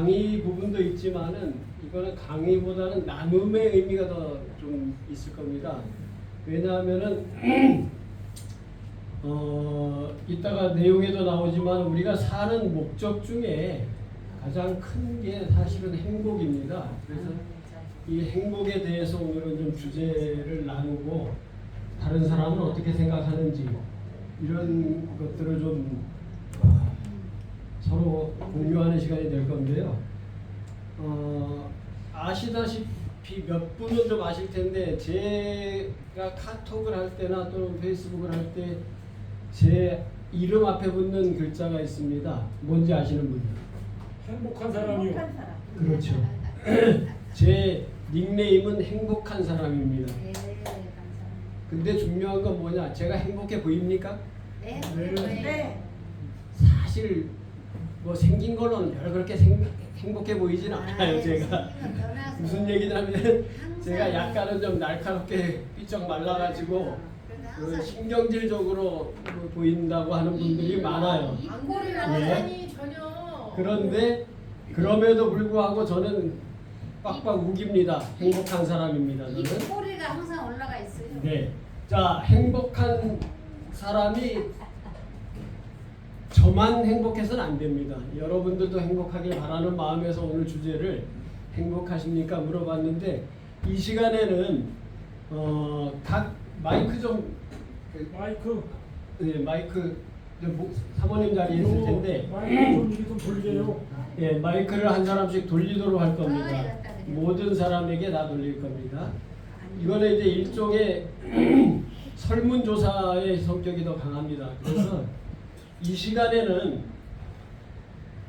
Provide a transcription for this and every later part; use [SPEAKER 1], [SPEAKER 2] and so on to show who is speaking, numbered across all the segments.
[SPEAKER 1] 강의 부분도 있지만은 이거는 강의보다는 나눔의 의미가 더 좀 있을 겁니다. 왜냐하면은 이따가 내용에도 나오지만 우리가 사는 목적 중에 가장 큰 게 사실은 행복입니다. 그래서 이 행복에 대해서 오늘은 좀 주제를 나누고 다른 사람은 어떻게 생각하는지 이런 것들을 좀 서로 공유하는 시간이 될 건데요. 아시다시피 몇 분은 좀 아실 텐데 제가 카톡을 할 때나 또는 페이스북을 할 때 제 이름 앞에 붙는 글자가 있습니다. 뭔지 아시는 분이요?
[SPEAKER 2] 행복한 사람이요.
[SPEAKER 1] 그렇죠. 제 닉네임은 행복한 사람입니다.
[SPEAKER 3] 네, 감사합니다.
[SPEAKER 1] 근데 중요한 건 뭐냐? 제가 행복해 보입니까?
[SPEAKER 3] 네.
[SPEAKER 2] 네.
[SPEAKER 3] 네.
[SPEAKER 1] 사실 뭐 생긴 걸로는 별 그렇게 행복해 보이진 않아요. 제가 무슨 얘기냐면 제가 약간은 좀 날카롭게 삐쩍 말라가지고 그 신경질적으로 보인다고 하는 분들이 많아요.
[SPEAKER 4] 안골이라는
[SPEAKER 1] 예.
[SPEAKER 4] 산이 전혀.
[SPEAKER 1] 그런데 그럼에도 불구하고 저는 빡빡 우깁니다. 행복한 사람입니다.
[SPEAKER 3] 이
[SPEAKER 1] 저는.
[SPEAKER 3] 꼬리가 항상 올라가 있어요.
[SPEAKER 1] 네. 자, 행복한 사람이 저만 행복해서는 안 됩니다. 여러분들도 행복하길 바라는 마음에서 오늘 주제를 행복하십니까 물어봤는데 이 시간에는 각 마이크 좀
[SPEAKER 2] 마이크.
[SPEAKER 1] 네, 마이크 좀 사모님 자리에 있을 텐데
[SPEAKER 2] 마이크 좀 이렇게 좀 돌려요.
[SPEAKER 1] 예, 마이크를 한 사람씩 돌리도록 할 겁니다. 모든 사람에게 다 돌릴 겁니다. 이거는 이제 일종의 설문조사의 성격이 더 강합니다. 그래서 이 시간에는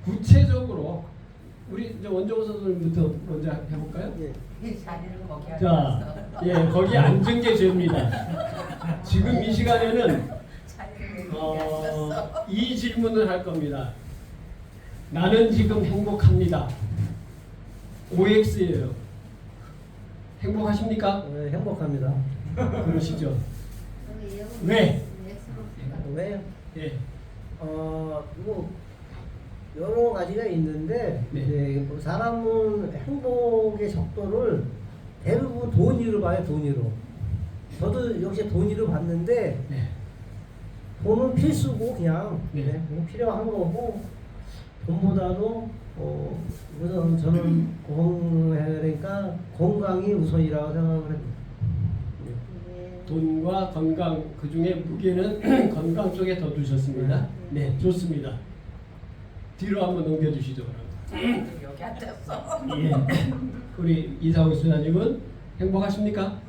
[SPEAKER 1] 구체적으로 우리 이제 원종호 선생님부터 먼저 해볼까요?
[SPEAKER 3] 자리를 거기
[SPEAKER 1] 자, 예, 거기 앉은 게 죄입니다. 지금 이 시간에는 이 질문을 할 겁니다. 나는 지금 행복합니다. OX예요. 행복하십니까?
[SPEAKER 5] 네, 행복합니다.
[SPEAKER 1] 그러시죠. 왜?
[SPEAKER 5] 왜?
[SPEAKER 1] 예.
[SPEAKER 5] 뭐 여러 가지가 있는데
[SPEAKER 1] 네.
[SPEAKER 5] 이제 사람은 행복의 척도를 대부분 돈위로 봐요, 돈위로. 저도 역시 돈위로 봤는데
[SPEAKER 1] 네.
[SPEAKER 5] 돈은 필수고 그냥
[SPEAKER 1] 네.
[SPEAKER 5] 그냥 필요한 거고 돈보다도 우선 저는 그러니까 건강이 우선이라고 생각을 합니다.
[SPEAKER 1] 돈과 건강 그 중에 무게는 건강 쪽에 더 두셨습니다. 네, 좋습니다. 뒤로 한번 넘겨주시죠. 그럼.
[SPEAKER 3] 여기 앉았어.
[SPEAKER 1] 예. 우리 이상우 수사님은 행복하십니까?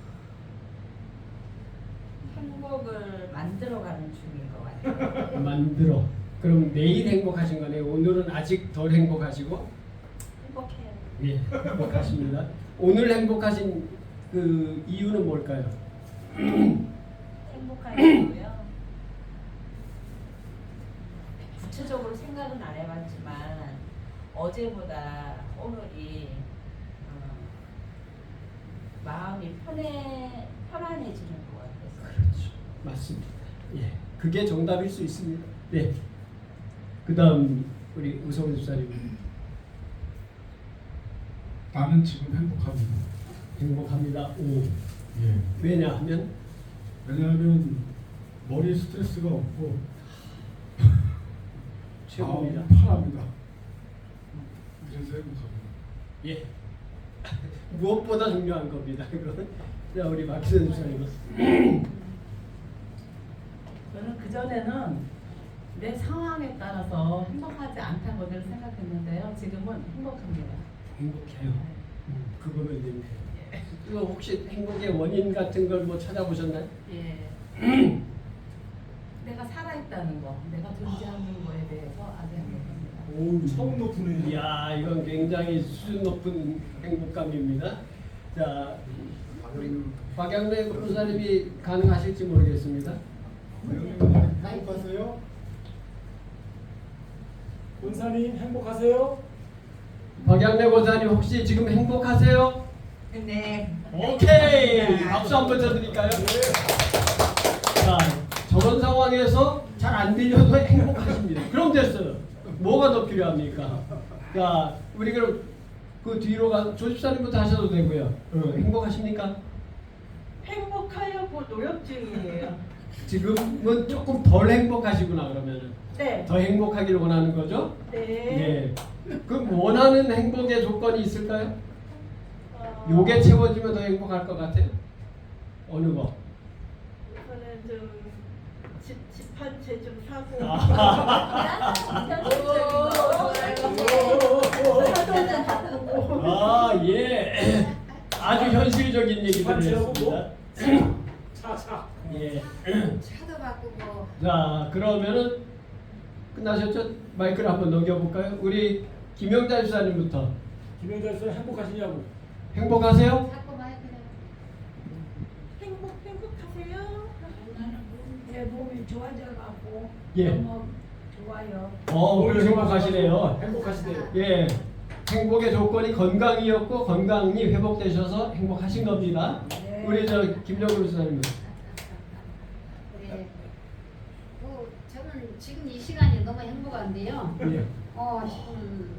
[SPEAKER 3] 행복을 만들어가는 중인 것 같아요.
[SPEAKER 1] 만들어. 그럼 내일 행복하신 거네요. 오늘은 아직 덜 행복하시고.
[SPEAKER 3] 행복해요.
[SPEAKER 1] 예, 행복하십니다. 오늘 행복하신 그 이유는 뭘까요?
[SPEAKER 3] 행복한 이유요. 구체적으로 생각은 안 해봤지만 어제보다 오늘이 마음이 편안해지는 것 같아서.
[SPEAKER 1] 그렇죠. 맞습니다. 예, 그게 정답일 수 있습니다. 네. 그다음 우리 우성훈 집사님
[SPEAKER 2] 나는 지금 행복합니다.
[SPEAKER 1] 행복합니다. 오.
[SPEAKER 2] 예.
[SPEAKER 1] 왜냐하면
[SPEAKER 2] 왜냐하면 머리 스트레스가 없고
[SPEAKER 1] 최고입니다.
[SPEAKER 2] 마음이 편합니다. 그래서 행복합니다.
[SPEAKER 1] 예. 무엇보다 중요한 겁니다. 이건. 자, 우리 박수현 집사님.
[SPEAKER 4] 저는 그 전에는 내 상황에 따라서 행복하지 않다고 늘 생각했는데요. 지금은 행복합니다.
[SPEAKER 1] 행복해요. 그거면 되네요. 이거 혹시 행복의 원인 같은 걸 뭐 찾아보셨나요?
[SPEAKER 4] 예. 내가 살아있다는 거, 내가 존재하는 거에 대해서 아주 행복합니다.
[SPEAKER 2] 오, 처음 높으네.
[SPEAKER 1] 이야, 이건 굉장히 수준 높은 행복감입니다. 자, 우리 박양래 목사님이 가능하실지 모르겠습니다.
[SPEAKER 2] 행복하세요? 본사님 행복하세요?
[SPEAKER 1] 박양래 목사님 혹시 지금 행복하세요?
[SPEAKER 3] 네.
[SPEAKER 1] 오케이! 박수 한번 쳐드릴까요? 자, 저런 상황에서 잘 안 들려도 행복하십니다. 그럼 됐어요. 뭐가 더 필요합니까? 자, 우리 그럼 그 뒤로 가 조집사님부터 하셔도 되고요. 행복하십니까?
[SPEAKER 6] 행복하려고 노력 중이에요.
[SPEAKER 1] 지금은 조금 덜 행복하시구나 그러면은
[SPEAKER 6] 네.
[SPEAKER 1] 더 행복하기를 원하는 거죠?
[SPEAKER 6] 네.
[SPEAKER 1] 예. 그럼 원하는 행복의 조건이 있을까요? 요게
[SPEAKER 6] 어,
[SPEAKER 1] 채워지면 더 행복할 것 같아요? 어느 거?
[SPEAKER 6] 저는 좀 집 한 채 좀 사고. 차도 바꾸고.
[SPEAKER 1] 아, 예. 아주 현실적인 얘기들을 했습니다.
[SPEAKER 2] 차.
[SPEAKER 1] 예.
[SPEAKER 3] 차도 바꾸고.
[SPEAKER 1] 자, 그러면은 끝나셨죠? 마이크를 한번 넘겨볼까요? 우리 김영자 집사님부터.
[SPEAKER 2] 김영자 씨 행복하시냐고.
[SPEAKER 1] 행복하세요?
[SPEAKER 3] 자꾸 마이크를.
[SPEAKER 6] 행복하세요?
[SPEAKER 7] 내 몸이 좋아져갖고
[SPEAKER 1] 예.
[SPEAKER 7] 너무 좋아요.
[SPEAKER 1] 그래 행복하시네요.
[SPEAKER 2] 행복하시대요.
[SPEAKER 1] 예. 행복의 조건이 건강이었고 건강이 회복되셔서 행복하신 겁니다.
[SPEAKER 7] 네.
[SPEAKER 1] 우리 저 김정근 집사님은.
[SPEAKER 8] 네. 저는 지금 이 시간이 너무 행복한데요.
[SPEAKER 1] 예.
[SPEAKER 8] 지금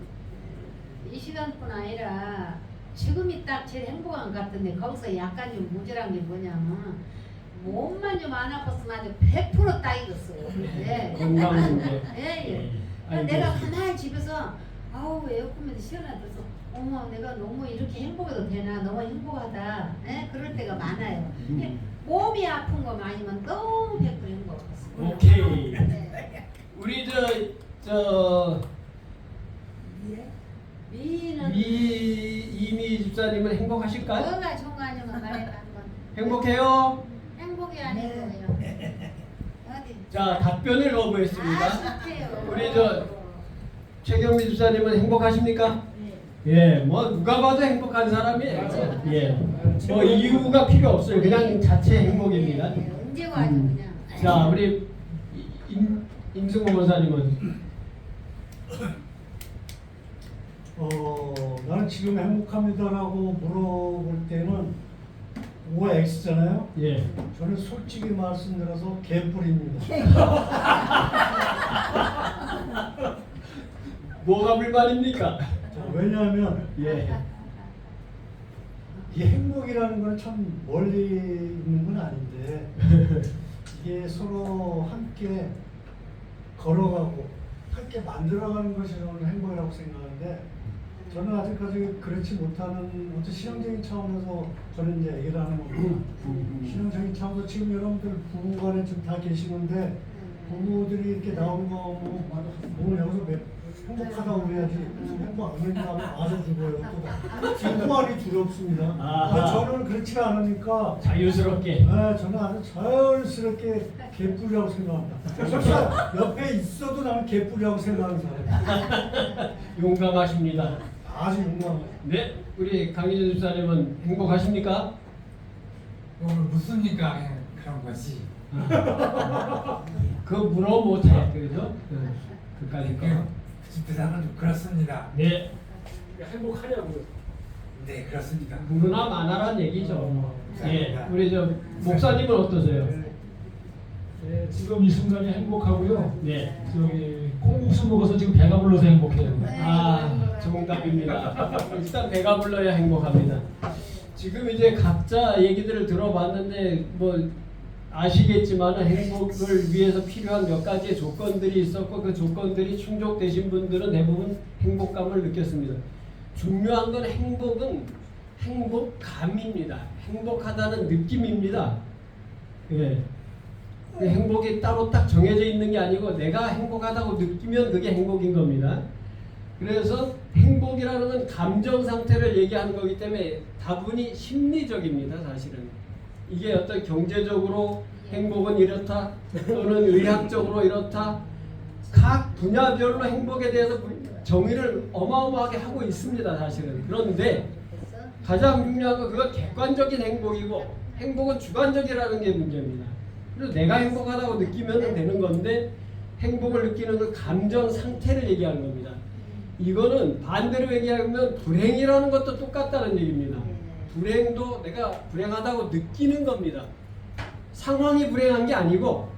[SPEAKER 8] 이 시간뿐 아니라 지금이 딱 제일 행복한 것 같은데 거기서 약간 좀 모자란 게 뭐냐면 몸만 좀 안 아팠으면 아주 100%딱 익었어요. 예.
[SPEAKER 1] 건강 문제.
[SPEAKER 8] 예. 내가 가만히 집에서 아우 에어컨이 시원하다서 어머 내가 너무 이렇게 행복해도 되나 너무 행복하다. 예? 그럴 때가 많아요. 몸이 아픈 거 아니면 너무 100% 행복했어요.
[SPEAKER 1] 오케이.
[SPEAKER 8] 네.
[SPEAKER 1] 우리 저
[SPEAKER 8] 미는
[SPEAKER 1] 이미 집사님은 행복하실까요?
[SPEAKER 8] 뭐가 좋은 거 아니면 말해봐 한번.
[SPEAKER 1] 행복해요?
[SPEAKER 8] 행복이 아니고요. 어디?
[SPEAKER 1] 자, 답변을 거부했습니다.
[SPEAKER 8] 싫대요.
[SPEAKER 1] 우리 저 최경미 집사님은 행복하십니까? 예, 뭐 누가 봐도 행복한 사람이에요. 예, 뭐 이유가 필요 없어요. 그냥 자체 행복입니다.
[SPEAKER 8] 언제고 아주 그냥.
[SPEAKER 1] 자, 우리 임승호 원사님은
[SPEAKER 2] 나는 지금 행복합니다라고 물어볼 때는 O가 X잖아요.
[SPEAKER 1] 예,
[SPEAKER 2] 저는 솔직히 말씀드려서 개뿔입니다.
[SPEAKER 1] 뭐가 불만입니까?
[SPEAKER 2] 자, 왜냐하면
[SPEAKER 1] 예,
[SPEAKER 2] 이 행복이라는 건 참 멀리 있는 건 아닌데 이게 서로 함께 걸어가고 함께 만들어가는 것이 저는 행복이라고 생각하는데 저는 아직까지 그렇지 못하는 어떤 실용적인 차원에서 저는 이제 얘기를 하는 겁니다. 실용적인 차원에서 지금 여러분들 부부간에 지금 다 계시는데 부부들이 이렇게 나오는 거 오늘 여기서 행복하다고 그래야지 행복 안 된다고 맞아 죽어요. 또 뒷말이 두렵습니다. 근데 저는 그렇지가 않으니까
[SPEAKER 1] 자유스럽게.
[SPEAKER 2] 네, 저는 아주 자연스럽게 개뿔이라고 생각합니다. 진짜 옆에 있어도 나는 개뿔이라고 생각하는 사람이에요.
[SPEAKER 1] 용감하십니다.
[SPEAKER 2] 아주 용감해요.
[SPEAKER 1] 네, 우리 강희준 집사님은 행복하십니까?
[SPEAKER 9] 오늘 묻습니까? 그런 거지.
[SPEAKER 1] 그 물어 못해, 그죠? 그까짓 거.
[SPEAKER 9] 집회사는 좀 그렇습니다.
[SPEAKER 1] 네,
[SPEAKER 2] 행복하냐고요.
[SPEAKER 9] 네, 그렇습니다.
[SPEAKER 1] 무르나 마나란 얘기죠. 예, 우리 저 목사님은 어떠세요?
[SPEAKER 2] 네, 지금 이 순간이 행복하고요.
[SPEAKER 1] 네.
[SPEAKER 2] 저기 콩국수 먹어서 지금 배가 불러서 행복해요.
[SPEAKER 1] 아, 좋은 답입니다. 일단 배가 불러야 행복합니다. 지금 이제 각자 얘기들을 들어봤는데 뭐 아시겠지만 행복을 위해서 필요한 몇 가지의 조건들이 있었고 그 조건들이 충족되신 분들은 대부분 행복감을 느꼈습니다. 중요한 건 행복은 행복감입니다. 행복하다는 느낌입니다. 예. 그 행복이 따로 딱 정해져 있는 게 아니고 내가 행복하다고 느끼면 그게 행복인 겁니다. 그래서 행복이라는 건 감정 상태를 얘기하는 거기 때문에 다분히 심리적입니다. 사실은 이게 어떤 경제적으로 행복은 이렇다 또는 의학적으로 이렇다 각 분야별로 행복에 대해서 정의를 어마어마하게 하고 있습니다. 사실은. 그런데 가장 중요한 건 그건 객관적인 행복이고 행복은 주관적이라는 게 문제입니다. 그래서 내가 행복하다고 느끼면 되는 건데 행복을 느끼는 그 감정 상태를 얘기하는 겁니다. 이거는 반대로 얘기하면 불행이라는 것도 똑같다는 얘기입니다. 불행도 내가 불행하다고 느끼는 겁니다. 상황이 불행한 게 아니고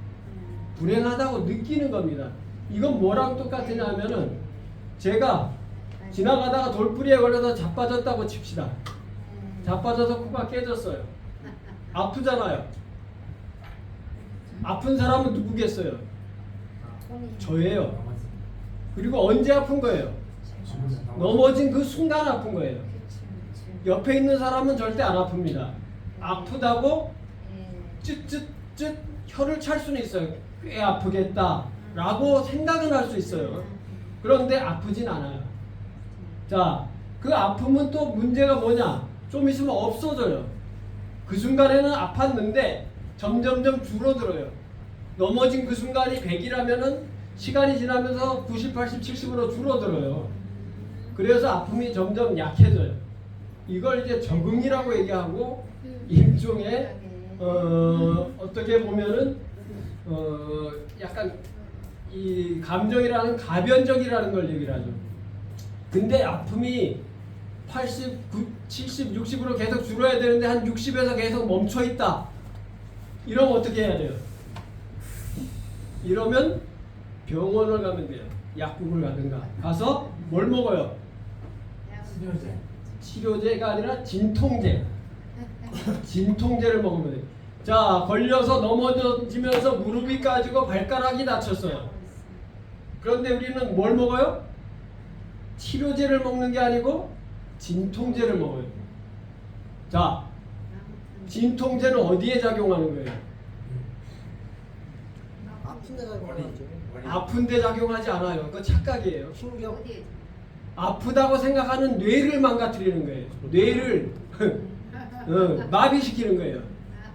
[SPEAKER 1] 불행하다고 느끼는 겁니다. 이건 뭐랑 똑같으냐 하면은 제가 지나가다가 돌부리에 걸려서 자빠졌다고 칩시다. 자빠져서 코가 깨졌어요. 아프잖아요. 아픈 사람은 누구겠어요? 저예요. 그리고 언제 아픈 거예요? 넘어진 그 순간 아픈 거예요. 옆에 있는 사람은 절대 안 아픕니다. 아프다고 쯧쯧쯧 혀를 찰 수는 있어요. 꽤 아프겠다 라고 생각은 할 수 있어요. 그런데 아프진 않아요. 자, 그 아픔은 또 문제가 뭐냐? 좀 있으면 없어져요. 그 순간에는 아팠는데 점점점 줄어들어요. 넘어진 그 순간이 100이라면은 시간이 지나면서 90, 80, 70으로 줄어들어요. 그래서 아픔이 점점 약해져요. 이걸 이제 적응이라고 얘기하고 일종의 어떻게 보면은 약간 이 감정이라는 가변적이라는 걸 얘기를 하죠. 근데 아픔이 80, 70, 60으로 계속 줄어야 되는데 한 60에서 계속 멈춰 있다. 이러면 어떻게 해야 돼요? 이러면 병원을 가면 돼요. 약국을 가든가 가서 뭘 먹어요?
[SPEAKER 9] 치료제.
[SPEAKER 1] 치료제가 아니라 진통제. 진통제를 먹으면 돼요. 자, 걸려서 넘어지면서 무릎이 까지고 발가락이 다쳤어요. 그런데 우리는 뭘 먹어요? 치료제를 먹는 게 아니고 진통제를 먹어요. 자, 진통제는 어디에 작용하는 거예요?
[SPEAKER 5] 아픈 데가 있죠.
[SPEAKER 1] 아픈 데 작용하지 않아요. 그거 착각이에요.
[SPEAKER 5] 신경.
[SPEAKER 1] 아프다고 생각하는 뇌를 망가뜨리는 거예요. 뇌를 마비시키는 거예요.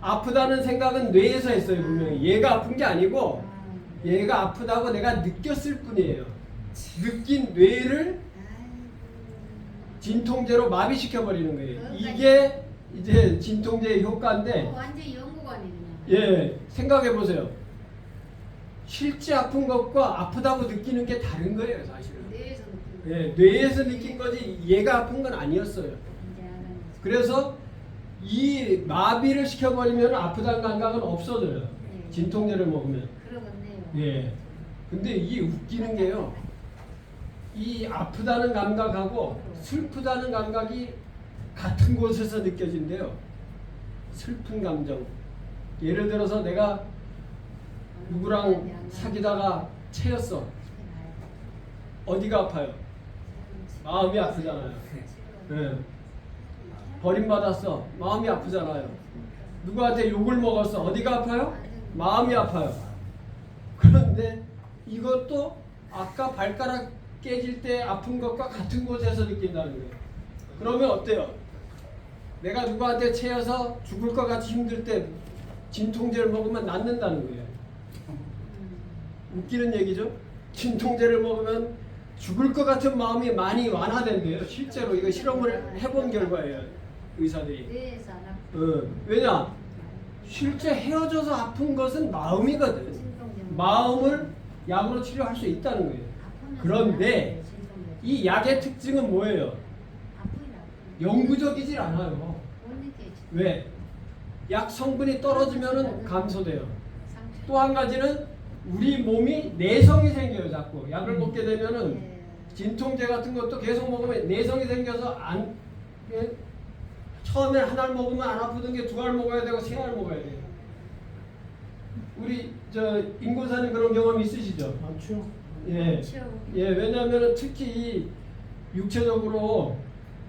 [SPEAKER 1] 아프다는 생각은 뇌에서 했어요. 분명히 얘가 아픈 게 아니고 얘가 아프다고 내가 느꼈을 뿐이에요. 느낀 뇌를 진통제로 마비시켜 버리는 거예요. 이게 이제 진통제의 효과인데,
[SPEAKER 8] 완전 연구관이네.
[SPEAKER 1] 예, 생각해 보세요. 실제 아픈 것과 아프다고 느끼는 게 다른 거예요, 사실은.
[SPEAKER 8] 뇌에서 느끼는
[SPEAKER 1] 예, 뇌에서 느낀 거지 얘가 아픈 건 아니었어요. 그래서 이 마비를 시켜버리면 아프다는 감각은 없어져요. 진통제를 먹으면.
[SPEAKER 8] 그러겠네요.
[SPEAKER 1] 예. 근데 이게 웃기는 게요. 이 아프다는 감각하고 슬프다는 감각이 같은 곳에서 느껴진대요. 슬픈 감정. 예를 들어서 내가 누구랑 사귀다가 채였어. 어디가 아파요? 마음이 아프잖아요. 예. 버림받았어. 마음이 아프잖아요. 누구한테 욕을 먹었어. 어디가 아파요? 마음이 아파요. 그런데 이것도 아까 발가락 깨질 때 아픈 것과 같은 곳에서 느낀다는 거예요. 그러면 어때요? 내가 누구한테 채여서 죽을 것 같이 힘들 때 진통제를 먹으면 낫는다는 거예요. 웃기는 얘기죠? 진통제를 먹으면 죽을 것 같은 마음이 많이 완화된대요. 실제로 이거 실험을 해본 결과예요. 의사들이.
[SPEAKER 8] 뇌에서 안 아프고.
[SPEAKER 1] 왜냐? 실제 헤어져서 아픈 것은 마음이거든. 마음을 약으로 치료할 수 있다는 거예요. 그런데 이 약의 특징은 뭐예요? 영구적이질 않아요. 왜? 약 성분이 떨어지면은 감소돼요. 또 한 가지는 우리 몸이 내성이 생겨요. 자꾸 약을 먹게 되면은 진통제 같은 것도 계속 먹으면 내성이 생겨서 안 처음에 한 알 먹으면 안 아프던 게 두 알 먹어야 되고 세 알 먹어야 돼요. 우리 저 인고사님 그런 경험 있으시죠?
[SPEAKER 2] 많죠.
[SPEAKER 1] 예, 예, 왜냐하면 특히 이 육체적으로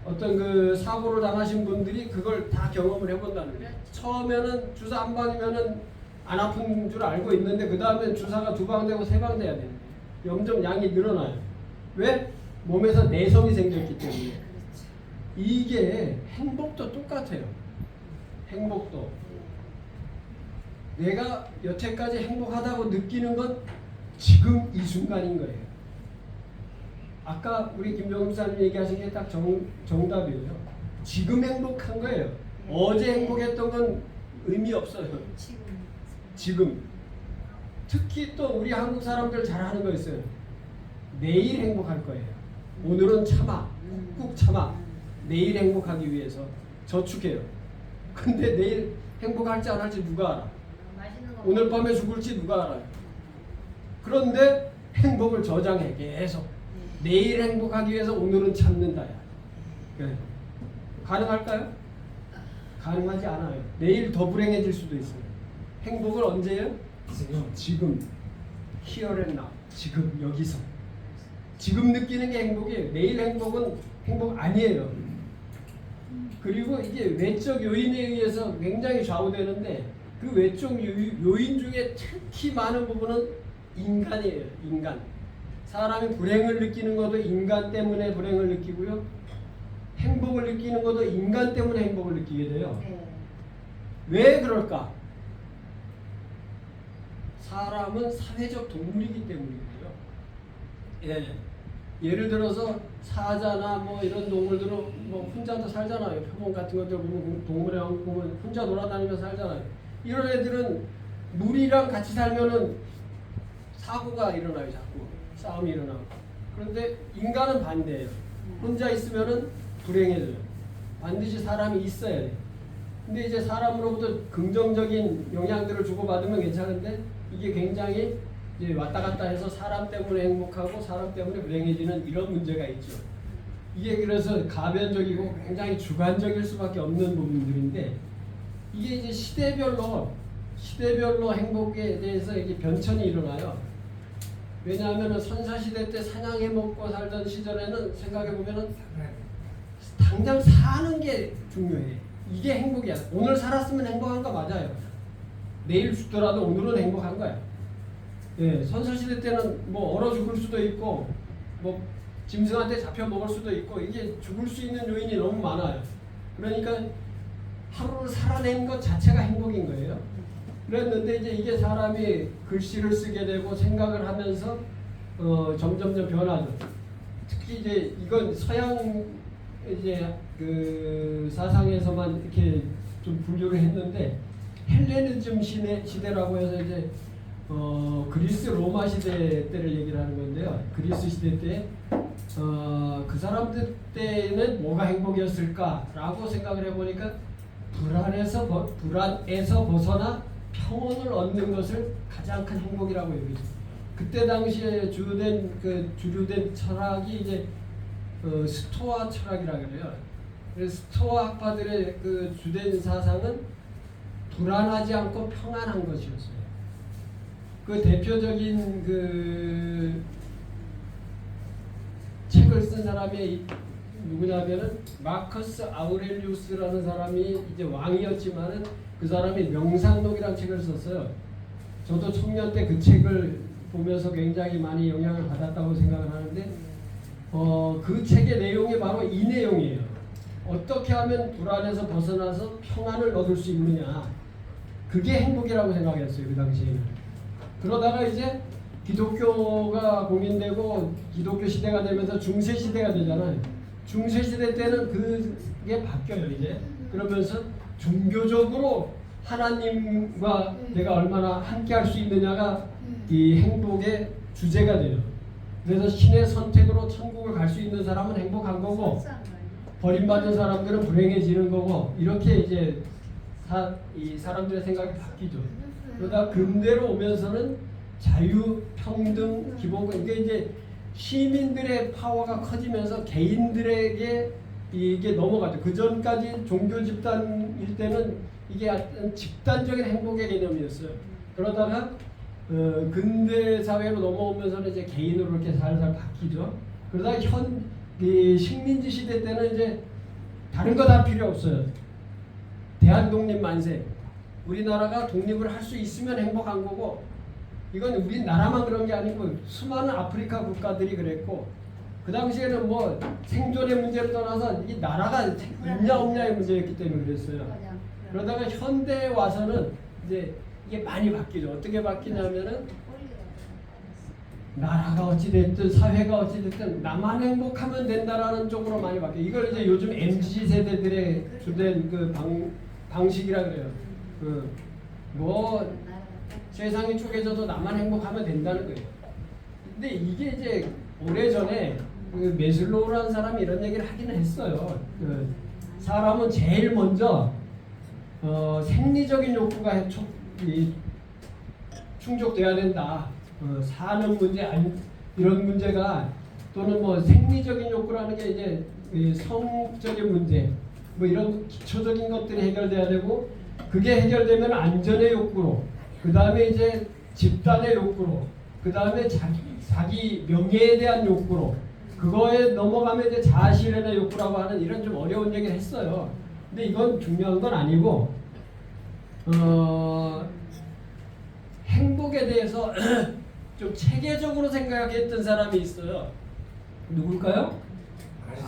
[SPEAKER 1] 어떤 그 사고를 당하신 분들이 그걸 다 경험을 해본다는 거예요. 처음에는 주사 한 방이면은 안 아픈 줄 알고 있는데 그 다음엔 주사가 2방 되고 3방 돼야 돼요. 점점 양이 늘어나요. 왜? 몸에서 내성이 생겼기 때문에. 이게 행복도 똑같아요. 행복도. 내가 여태까지 행복하다고 느끼는 건 지금 이 순간인 거예요. 아까 우리 김병사님 얘기하신 게 딱 정답이에요. 지금 행복한 거예요. 어제 행복했던 건 의미 없어요. 지금. 특히 또 우리 한국 사람들 잘하는 거 있어요. 내일 행복할 거예요. 오늘은 참아. 꾹 참아. 내일 행복하기 위해서 저축해요. 근데 내일 행복할지 안 할지 누가 알아? 오늘 밤에 죽을지 누가 알아요? 그런데 행복을 저장해 계속. 내일 행복하기 위해서 오늘은 참는다야. 네. 가능할까요? 가능하지 않아요. 내일 더 불행해질 수도 있어요. 행복을 언제요? 지금. Here and now. 지금 여기서. 지금 느끼는 게 행복이에요. 내일 행복은 행복 아니에요. 그리고 이게 외적 요인에 의해서 굉장히 좌우되는데 그 외적 요인 중에 특히 많은 부분은 인간이에요. 인간. 사람이 불행을 느끼는 것도 인간 때문에 불행을 느끼고요. 행복을 느끼는 것도 인간 때문에 행복을 느끼게 돼요.
[SPEAKER 8] 네.
[SPEAKER 1] 왜 그럴까? 사람은 사회적 동물이기 때문이고요. 예. 예를 들어서 사자나 뭐 이런 동물들은 뭐 혼자도 살잖아요. 표범 같은 것들 보면 동물에 보면 혼자 돌아다니면서 살잖아요. 이런 애들은 무리랑 같이 살면은 사고가 일어나요. 자꾸 싸움이 일어나고. 그런데 인간은 반대예요. 혼자 있으면은 불행해져요. 반드시 사람이 있어야 돼. 근데 이제 사람으로부터 긍정적인 영향들을 주고받으면 괜찮은데 이게 굉장히 이제 왔다 갔다 해서 사람 때문에 행복하고 사람 때문에 불행해지는 이런 문제가 있죠. 이게 그래서 가변적이고 굉장히 주관적일 수밖에 없는 부분들인데 이게 이제 시대별로 행복에 대해서 이게 변천이 일어나요. 왜냐하면 선사시대 때 사냥해 먹고 살던 시절에는 생각해 보면은 당장 사는 게 중요해. 이게 행복이야. 오늘 살았으면 행복한 거 맞아요. 내일 죽더라도 오늘은 행복한 거야. 예, 선사시대 때는 뭐 얼어 죽을 수도 있고 뭐 짐승한테 잡혀 먹을 수도 있고 이게 죽을 수 있는 요인이 너무 많아요. 그러니까 하루를 살아낸 것 자체가 행복인 거예요. 그랬는데 이제 이게 사람이 글씨를 쓰게 되고 생각을 하면서 점점점 변하죠. 특히 이제 이건 서양 이제 그 사상에서만 이렇게 좀 분류를 했는데 헬레니즘 시대라고 해서 이제 그리스 로마 시대 때를 얘기를 하는 건데요. 그리스 시대 때 그 사람들 때는 뭐가 행복이었을까라고 생각을 해보니까 불안에서 벗어나 평온을 얻는 것을 가장 큰 행복이라고 얘기했죠. 그때 당시에 주류된 철학이 이제 스토아 철학이라 그래요. 그래서 스토아 학파들의 그 주된 사상은 불안하지 않고 평안한 것이었어요. 그 대표적인 그 책을 쓴 사람이 누구냐면은 마커스 아우렐리우스라는 사람이 이제 왕이었지만은 그 사람이 명상록이라는 책을 썼어요. 저도 청년 때 그 책을 보면서 굉장히 많이 영향을 받았다고 생각을 하는데 그 책의 내용이 바로 이 내용이에요. 어떻게 하면 불안에서 벗어나서 평안을 얻을 수 있느냐. 그게 행복이라고 생각했어요. 그 당시에는. 그러다가 이제 기독교가 공인되고 기독교 시대가 되면서 중세 시대가 되잖아요. 중세 시대 때는 그게 바뀌어요. 이제 그러면서 종교적으로 하나님과 내가 얼마나 함께 할 수 있느냐가 이 행복의 주제가 돼요. 그래서 신의 선택으로 천국을 갈 수 있는 사람은 행복한 거고 버림받은 사람들은 불행해지는 거고 이렇게 이제 이 사람들의 생각이 바뀌죠. 그러다 근대로 오면서는 자유, 평등, 기본권 이게 이제 시민들의 파워가 커지면서 개인들에게 이게 넘어가죠. 그 전까지 종교 집단일 때는 이게 집단적인 행복의 개념이었어요. 그러다가 근대 사회로 넘어오면서는 이제 개인으로 이렇게 살살 바뀌죠. 그러다 식민지 시대 때는 이제 다른 거 다 필요 없어요. 대한 독립 만세. 우리나라가 독립을 할 수 있으면 행복한 거고 이건 우리나라만 그런 게 아니고 수많은 아프리카 국가들이 그랬고 그 당시에는 뭐 생존의 문제를 떠나서 이 나라가 있냐 없냐의 문제였기 때문에 그랬어요. 그러다가 현대에 와서는 이제 이게 많이 바뀌죠. 어떻게 바뀌냐면은 나라가 어찌됐든 사회가 어찌됐든 나만 행복하면 된다라는 쪽으로 많이 바뀌어요. 이걸 이제 요즘 MZ 세대들의 주된 그 방식이라 그래요. 뭐 세상이 쪼개져도 나만 행복하면 된다는 거예요. 근데 이게 이제 오래전에 그 메슬로우라는 사람이 이런 얘기를 하기는 했어요. 사람은 제일 먼저 생리적인 욕구가 충족돼야 된다. 사는 문제 이런 문제가 또는 뭐 생리적인 욕구라는 게 이제 이 성적인 문제 뭐 이런 기초적인 것들이 해결돼야 되고 그게 해결되면 안전의 욕구로 그 다음에 이제 집단의 욕구로 그 다음에 자기 명예에 대한 욕구로 그거에 넘어가면 이제 자아실현의 욕구라고 하는 이런 좀 어려운 얘기를 했어요. 근데 이건 중요한 건 아니고 행복에 대해서 좀 체계적으로 생각했던 사람이 있어요. 누굴까요?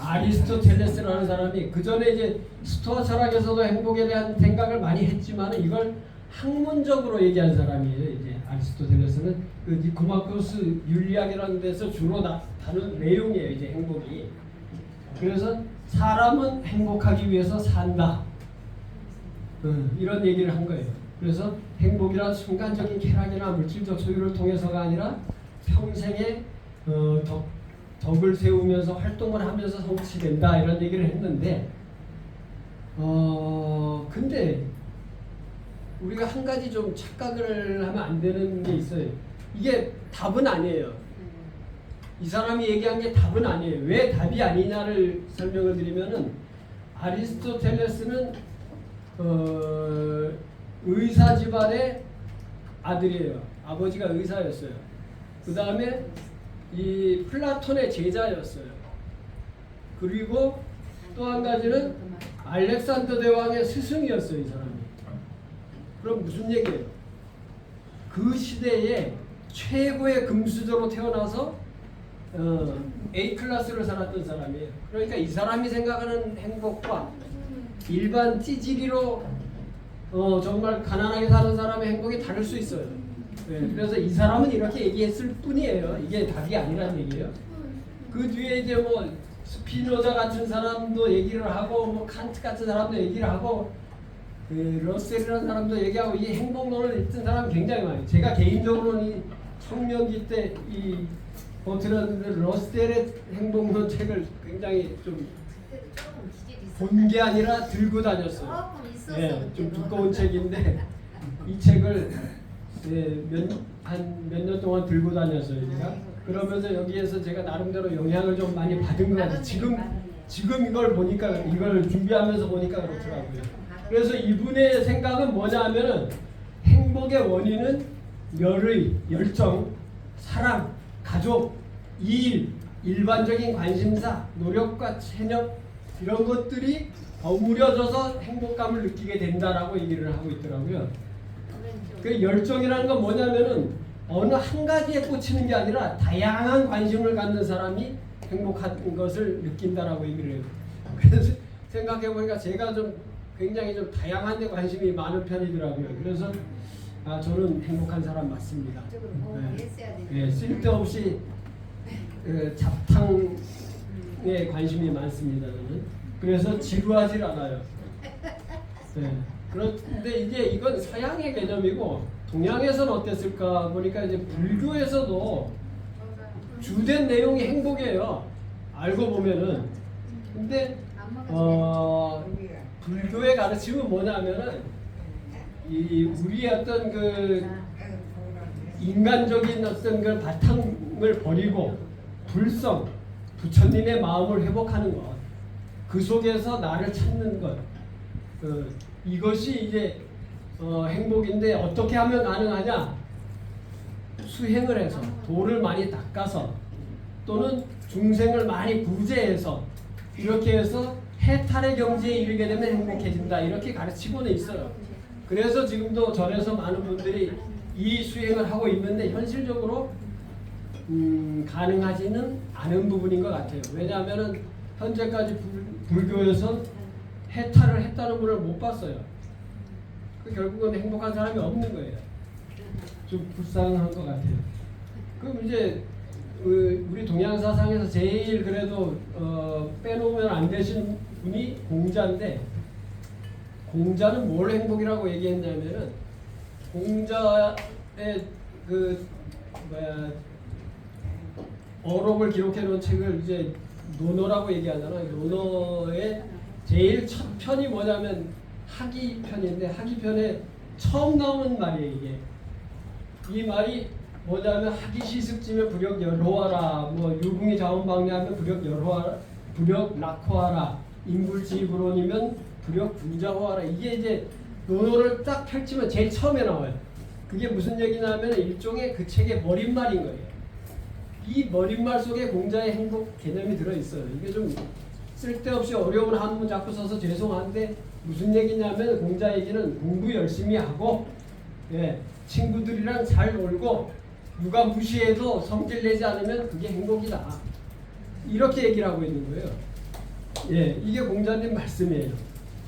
[SPEAKER 1] 아리스토텔레스라는 사람이 그 전에 이제 스토아 철학에서도 행복에 대한 생각을 많이 했지만 이걸 학문적으로 얘기한 사람이에요. 이제 아리스토텔레스는 그 니코마코스 윤리학이라는 데서 주로 다룬 내용이에요. 이제 행복이. 그래서 사람은 행복하기 위해서 산다. 이런 얘기를 한 거예요. 그래서 행복이란 순간적인 쾌락이나 물질적 소유를 통해서가 아니라 평생의 덕을 세우면서 활동을 하면서 성취된다 이런 얘기를 했는데 근데 우리가 한 가지 좀 착각을 하면 안 되는 게 있어요. 이게 답은 아니에요. 이 사람이 얘기한 게 답은 아니에요. 왜 답이 아니냐를 설명을 드리면은 아리스토텔레스는 의사 집안의 아들이에요. 아버지가 의사였어요. 그 다음에 이 플라톤의 제자였어요. 그리고 또 한 가지는 알렉산더 대왕의 스승이었어요. 이 사람이. 그럼 무슨 얘기예요? 그 시대에 최고의 금수저로 태어나서 A 클래스를 살았던 사람이에요. 그러니까 이 사람이 생각하는 행복과 일반 찌질이로 정말 가난하게 사는 사람의 행복이 다를 수 있어요. 네, 그래서 이 사람은 이렇게 얘기했을 뿐이에요. 이게 답이 아니라는 얘기예요. 그 뒤에 이제 뭐 스피노자 같은 사람도 얘기를 하고 뭐 칸트 같은 사람도 얘기를 하고 러셀이라는 사람도 얘기하고 이 행복론을 읽던 사람이 굉장히 많아요. 제가 개인적으로는 이 청년기 때 이 버트런드 러셀의 행복론 책을 굉장히 좀 본 게 아니라 들고 다녔어요. 네, 좀 두꺼운 책인데 이 책을 한 몇 년 동안 들고 다녔어요. 제가. 그러면서 여기에서 제가 나름대로 영향을 좀 많이 받은 것 같아요. 지금 이걸 보니까 이걸 준비하면서 보니까 그렇더라고요. 그래서 이분의 생각은 뭐냐 하면은 행복의 원인은 열정, 사랑, 가족, 일, 일반적인 관심사, 노력과 체력 이런 것들이 버무려져서 행복감을 느끼게 된다라고 얘기를 하고 있더라고요. 그 열정이라는 건 뭐냐면은 어느 한 가지에 꽂히는 게 아니라 다양한 관심을 갖는 사람이 행복한 것을 느낀다라고 얘기를 해요. 그래서 생각해 보니까 제가 좀 굉장히 좀 다양한 데 관심이 많은 편이더라고요. 그래서 저는 행복한 사람 맞습니다. 네, 쓸데없이 잡탕에 관심이 많습니다. 저는. 그래서 지루하지 않아요. 네. 그런데 이제 이건 서양의 개념이고 동양에서는 어땠을까 보니까 이제 불교에서도 주된 내용이 행복이에요. 알고 보면은. 근데 불교의 가르침은 뭐냐면은 이 우리의 어떤 그 인간적인 어떤 그 바탕을 버리고 불성, 부처님의 마음을 회복하는 것, 그 속에서 나를 찾는 것, 이것이 이제 행복인데 어떻게 하면 가능하냐? 수행을 해서 도를 많이 닦아서 또는 중생을 많이 구제해서 이렇게 해서 해탈의 경지에 이르게 되면 행복해진다 이렇게 가르치고는 있어요. 그래서 지금도 절에서 많은 분들이 이 수행을 하고 있는데 현실적으로 가능하지는 않은 부분인 것 같아요. 왜냐하면 현재까지 불교에서 해탈을 했다는 분을 못 봤어요. 결국은 행복한 사람이 없는 거예요. 좀 불쌍한 것 같아요. 그럼 이제 우리 동양 사상에서 제일 그래도 빼놓으면 안 되시는 분이 공자인데, 공자는 뭘 행복이라고 얘기했냐면은 공자의 그 어록을 기록해 놓은 책을 이제 논어라고 얘기하잖아요. 논어의 제일 첫 편이 뭐냐면 하기편인데 하기편에 처음 나오는 말이에요. 이게 이 말이 뭐냐면 하기 시습지면 부력 여로하라, 뭐 유붕이 자원방해하면 부력 여로하라, 부력 낙호하라, 인불지불론이면 부력 분자호하라. 이게 이제 논어를 딱 펼치면 제일 처음에 나와요. 그게 무슨 얘기냐면 일종의 그 책의 머릿말인 거예요. 이 머릿말 속에 공자의 행복 개념이 들어있어요. 이게 좀 쓸데없이 어려운 한문 자꾸 써서 죄송한데 무슨 얘기냐면 공자 얘기는 공부 열심히 하고, 예, 친구들이랑 잘 놀고 누가 무시해도 성질 내지 않으면 그게 행복이다. 이렇게 얘기를 하고 있는 거예요. 예, 이게 공자님 말씀이에요.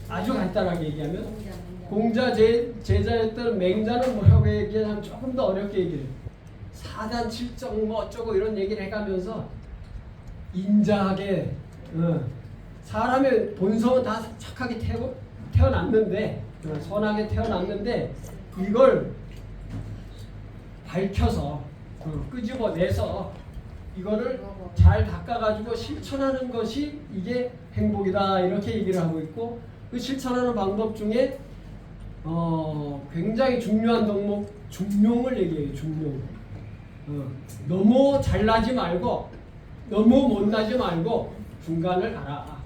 [SPEAKER 1] 아주 간단하게 얘기하면 공자 제자였던 맹자는 뭐라고 얘기하면 조금 더 어렵게 얘기해요. 사단 칠정 뭐 어쩌고 이런 얘기를 해가면서 인자하게, 사람의 본성은 다 착하게 태어났는데, 선하게 태어났는데 이걸 밝혀서 끄집어내서 이거를 잘 닦아가지고 실천하는 것이 이게 행복이다, 이렇게 얘기를 하고 있고, 그 실천하는 방법 중에 굉장히 중요한 덕목 중용을 얘기해요. 중용. 너무 잘나지 말고 너무 못나지 말고 중간을 가라.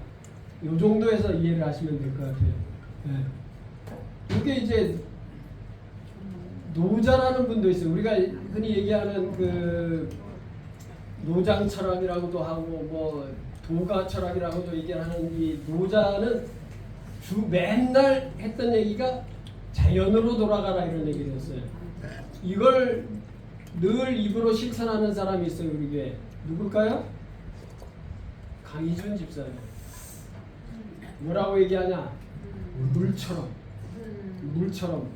[SPEAKER 1] 이 정도에서 이해를 하시면 될 것 같아요. 네. 이게 이제 노자라는 분도 있어요. 우리가 흔히 얘기하는 그 노장 철학이라고도 하고 뭐 도가 철학이라고도 얘기하는 이 노자는 맨날 했던 얘기가 자연으로 돌아가라 이런 얘기를 했어요. 이걸 늘 입으로 실천하는 사람이 있어요. 우리 교회에. 누굴까요? 강희준 집사예요. 뭐라고 얘기하냐? 물처럼. 물처럼.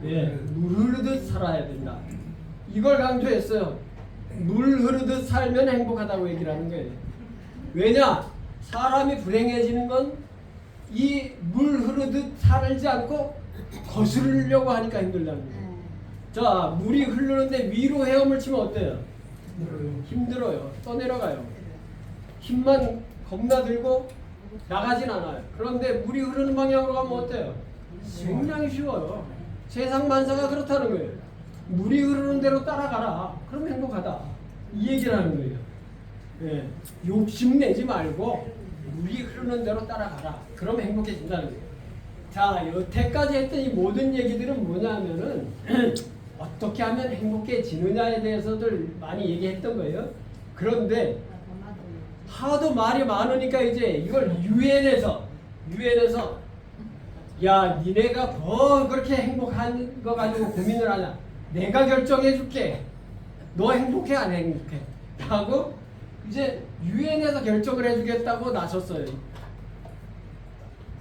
[SPEAKER 1] 예, 물 흐르듯 살아야 된다. 이걸 강조했어요. 물 흐르듯 살면 행복하다고 얘기를 하는 거예요. 왜냐? 사람이 불행해지는 건 이 물 흐르듯 살지 않고 거스르려고 하니까 힘들다는 거예요. 자, 물이 흐르는데 위로 헤엄을 치면 어때요? 힘들어요. 떠내려가요. 힘만 겁나 들고 나가진 않아요. 그런데 물이 흐르는 방향으로 가면 어때요? 굉장히 쉬워요. 세상 만사가 그렇다는 거예요. 물이 흐르는 대로 따라가라. 그럼 행복하다. 이 얘기를 하는 거예요. 예. 욕심내지 말고 물이 흐르는 대로 따라가라. 그럼 행복해진다는 거예요. 자, 여태까지 했던 이 모든 얘기들은 뭐냐 하면은 어떻게 하면 행복해지느냐에 대해서들 많이 얘기했던 거예요. 그런데 하도 말이 많으니까 이제 이걸 유엔에서 야, 니네가 뭐 그렇게 행복한 거 가지고 고민을 하냐? 내가 결정해 줄게. 너 행복해 안 행복해? 하고 이제 유엔에서 결정을 해주겠다고 나섰어요.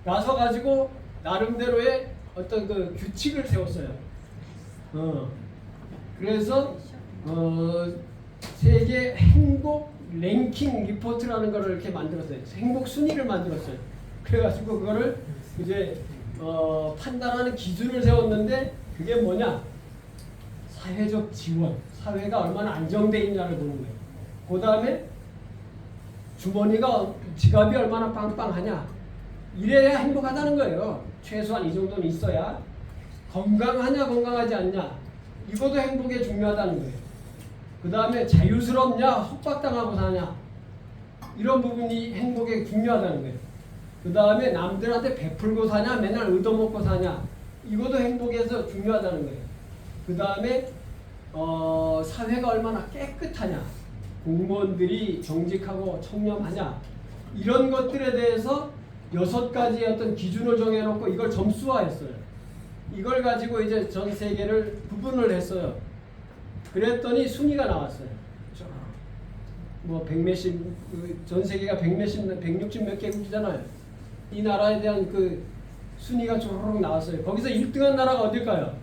[SPEAKER 1] 나서 가지고 나름대로의 어떤 그 규칙을 세웠어요. 그래서 세계 행복 랭킹 리포트라는 거를 이렇게 만들었어요. 행복 순위를 만들었어요. 그래가지고 그거를 이제 판단하는 기준을 세웠는데 그게 뭐냐? 사회적 지원, 사회가 얼마나 안정돼 있냐를 보는 거예요. 그 다음에 주머니가 지갑이 얼마나 빵빵하냐, 이래야 행복하다는 거예요. 최소한 이 정도는 있어야. 건강하냐 건강하지 않냐, 이것도 행복에 중요하다는 거예요. 그 다음에 자유스럽냐 속박당하고 사냐, 이런 부분이 행복에 중요하다는 거예요. 그 다음에 남들한테 베풀고 사냐 맨날 얻어먹고 사냐, 이것도 행복에서 중요하다는 거예요. 그 다음에 사회가 얼마나 깨끗하냐, 공무원들이 정직하고 청렴하냐, 이런 것들에 대해서 6가지의 어떤 기준을 정해놓고 이걸 점수화했어요. 이걸 가지고 이제 전 세계를 구분을 했어요. 그랬더니 순위가 나왔어요. 뭐 100몇십, 전 세계가 160 몇 개국이잖아요. 이 나라에 대한 그 순위가 쪼르륵 나왔어요. 거기서 1등한 나라가 어딜까요?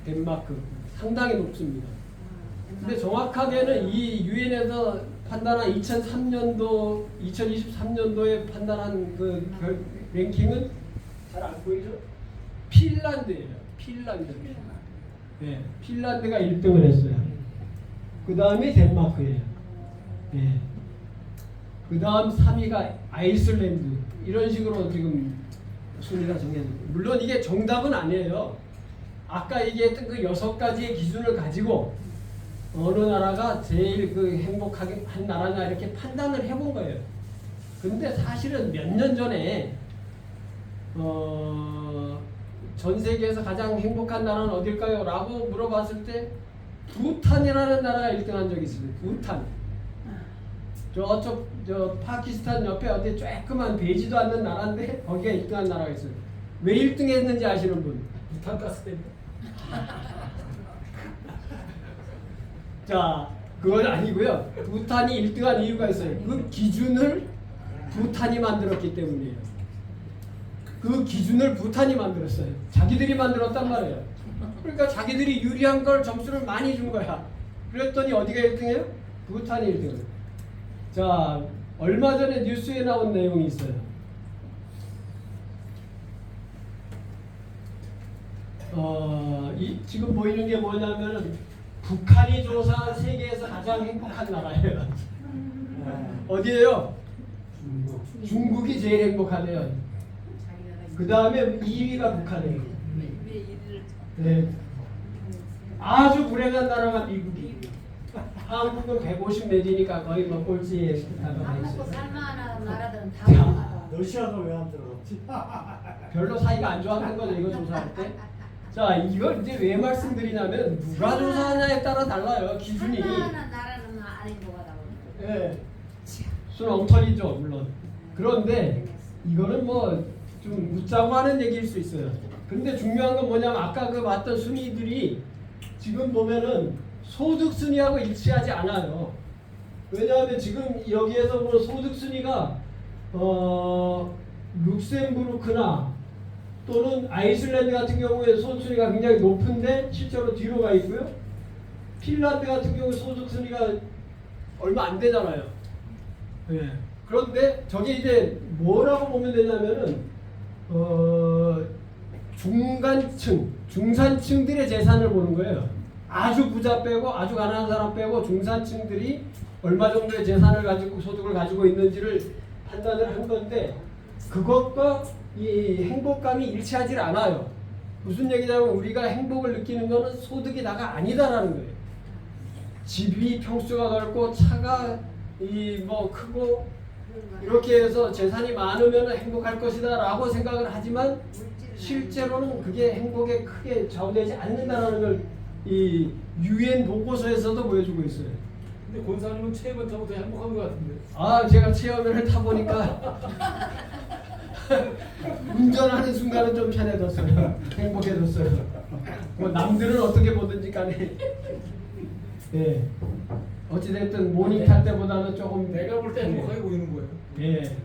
[SPEAKER 1] 덴마크. 상당히 높습니다. 근데 정확하게는 이 유엔에서 판단한 2003년도, 2023년도에 판단한 그 랭킹은 잘 안 보이죠? 핀란드예요. 핀란드. 네, 핀란드가 1등을 했어요. 그 다음에 덴마크예요. 네. 그 다음 3위가 아이슬란드. 이런 식으로 지금 순위가 정해지고 물론 이게 정답은 아니에요. 아까 얘기했던 그 6가지의 기준을 가지고 어느 나라가 제일 그 행복하게 한 나라냐 이렇게 판단을 해본 거예요. 근데 사실은 몇 년 전에 전 세계에서 가장 행복한 나라는 어딜까요? 라고 물어봤을 때 부탄이라는 나라가 1등한 적이 있어요. 부탄. 저쪽 저 파키스탄 옆에 어디 조그만 베이지도 않는 나라인데 거기가 1등한 나라가 있어요. 왜 1등 했는지 아시는 분?
[SPEAKER 9] 부탄가스 때문에.
[SPEAKER 1] 자, 그건 아니고요. 부탄이 1등한 이유가 있어요. 그 기준을 부탄이 만들었기 때문이에요. 그 기준을 부탄이 만들었어요. 자기들이 만들었단 말이에요. 그러니까 자기들이 유리한 걸 점수를 많이 준 거야. 그랬더니 어디가 1등이에요? 부탄이 1등. 자, 얼마 전에 뉴스에 나온 내용이 있어요. 지금 보이는 게 뭐냐면은 북한이 조사한 세계에서 가장 행복한 나라예요. 어디예요? 중국이 제일 행복하네요. 그 다음에 2위가 북한이에요. 네. 아주 불행한 나라가 미국이에요. 한국은 150 내지니까 거의 뭐 꼴찌에
[SPEAKER 8] 밥
[SPEAKER 1] 다가가
[SPEAKER 8] 먹고
[SPEAKER 1] 있어요.
[SPEAKER 8] 살만한 나라들은 다 먹어.
[SPEAKER 2] 러시아가 왜 안 들어갔지?
[SPEAKER 1] 별로 사이가 안 좋았던 거죠, 이거 조사할 때. 자, 이걸 이제 왜 말씀드리냐면 누가 조사하냐에 따라 달라요, 기준이.
[SPEAKER 8] 살만한 나라는 안 행복하다고.
[SPEAKER 1] 예. 순 엉터리죠, 물론. 그런데 이거는 뭐 좀 묻자고 하는 얘기일 수 있어요. 근데 중요한 건 뭐냐면 아까 그 봤던 순위들이 지금 보면은 소득 순위하고 일치하지 않아요. 왜냐하면 지금 여기에서 보는 소득 순위가 룩셈부르크나 또는 아이슬란드 같은 경우에 소득 순위가 굉장히 높은데 실제로 뒤로 가 있고요. 핀란드 같은 경우 소득 순위가 얼마 안 되잖아요. 예. 그런데 저게 이제 뭐라고 보면 되냐면은 중간층, 중산층들의 재산을 보는 거예요. 아주 부자 빼고 아주 가난한 사람 빼고 중산층들이 얼마 정도의 재산을 가지고 소득을 가지고 있는지를 판단을 한 건데 그것과 이 행복감이 일치하지 않아요. 무슨 얘기냐면 우리가 행복을 느끼는 거는 소득이 다가 아니다라는 거예요. 집이 평수가 넓고 차가 뭐 크고 이렇게 해서 재산이 많으면 행복할 것이다 라고 생각을 하지만 실제로는 그게 행복에 크게 좌우되지 않는다는 걸 이 UN 보고서에서도 보여주고 있어요.
[SPEAKER 9] 근데 권사님은 체험을 타고 더 행복한 것 같은데.
[SPEAKER 1] 아, 제가 체험을 타보니까 운전하는 순간은 좀 편해졌어요. 행복해졌어요. 뭐 남들은 어떻게 보든지 간에 예. 어찌됐든 모닝 탈 때보다는 조금
[SPEAKER 9] 내가 볼 때 행복하게 보이는 거예요.
[SPEAKER 1] 예.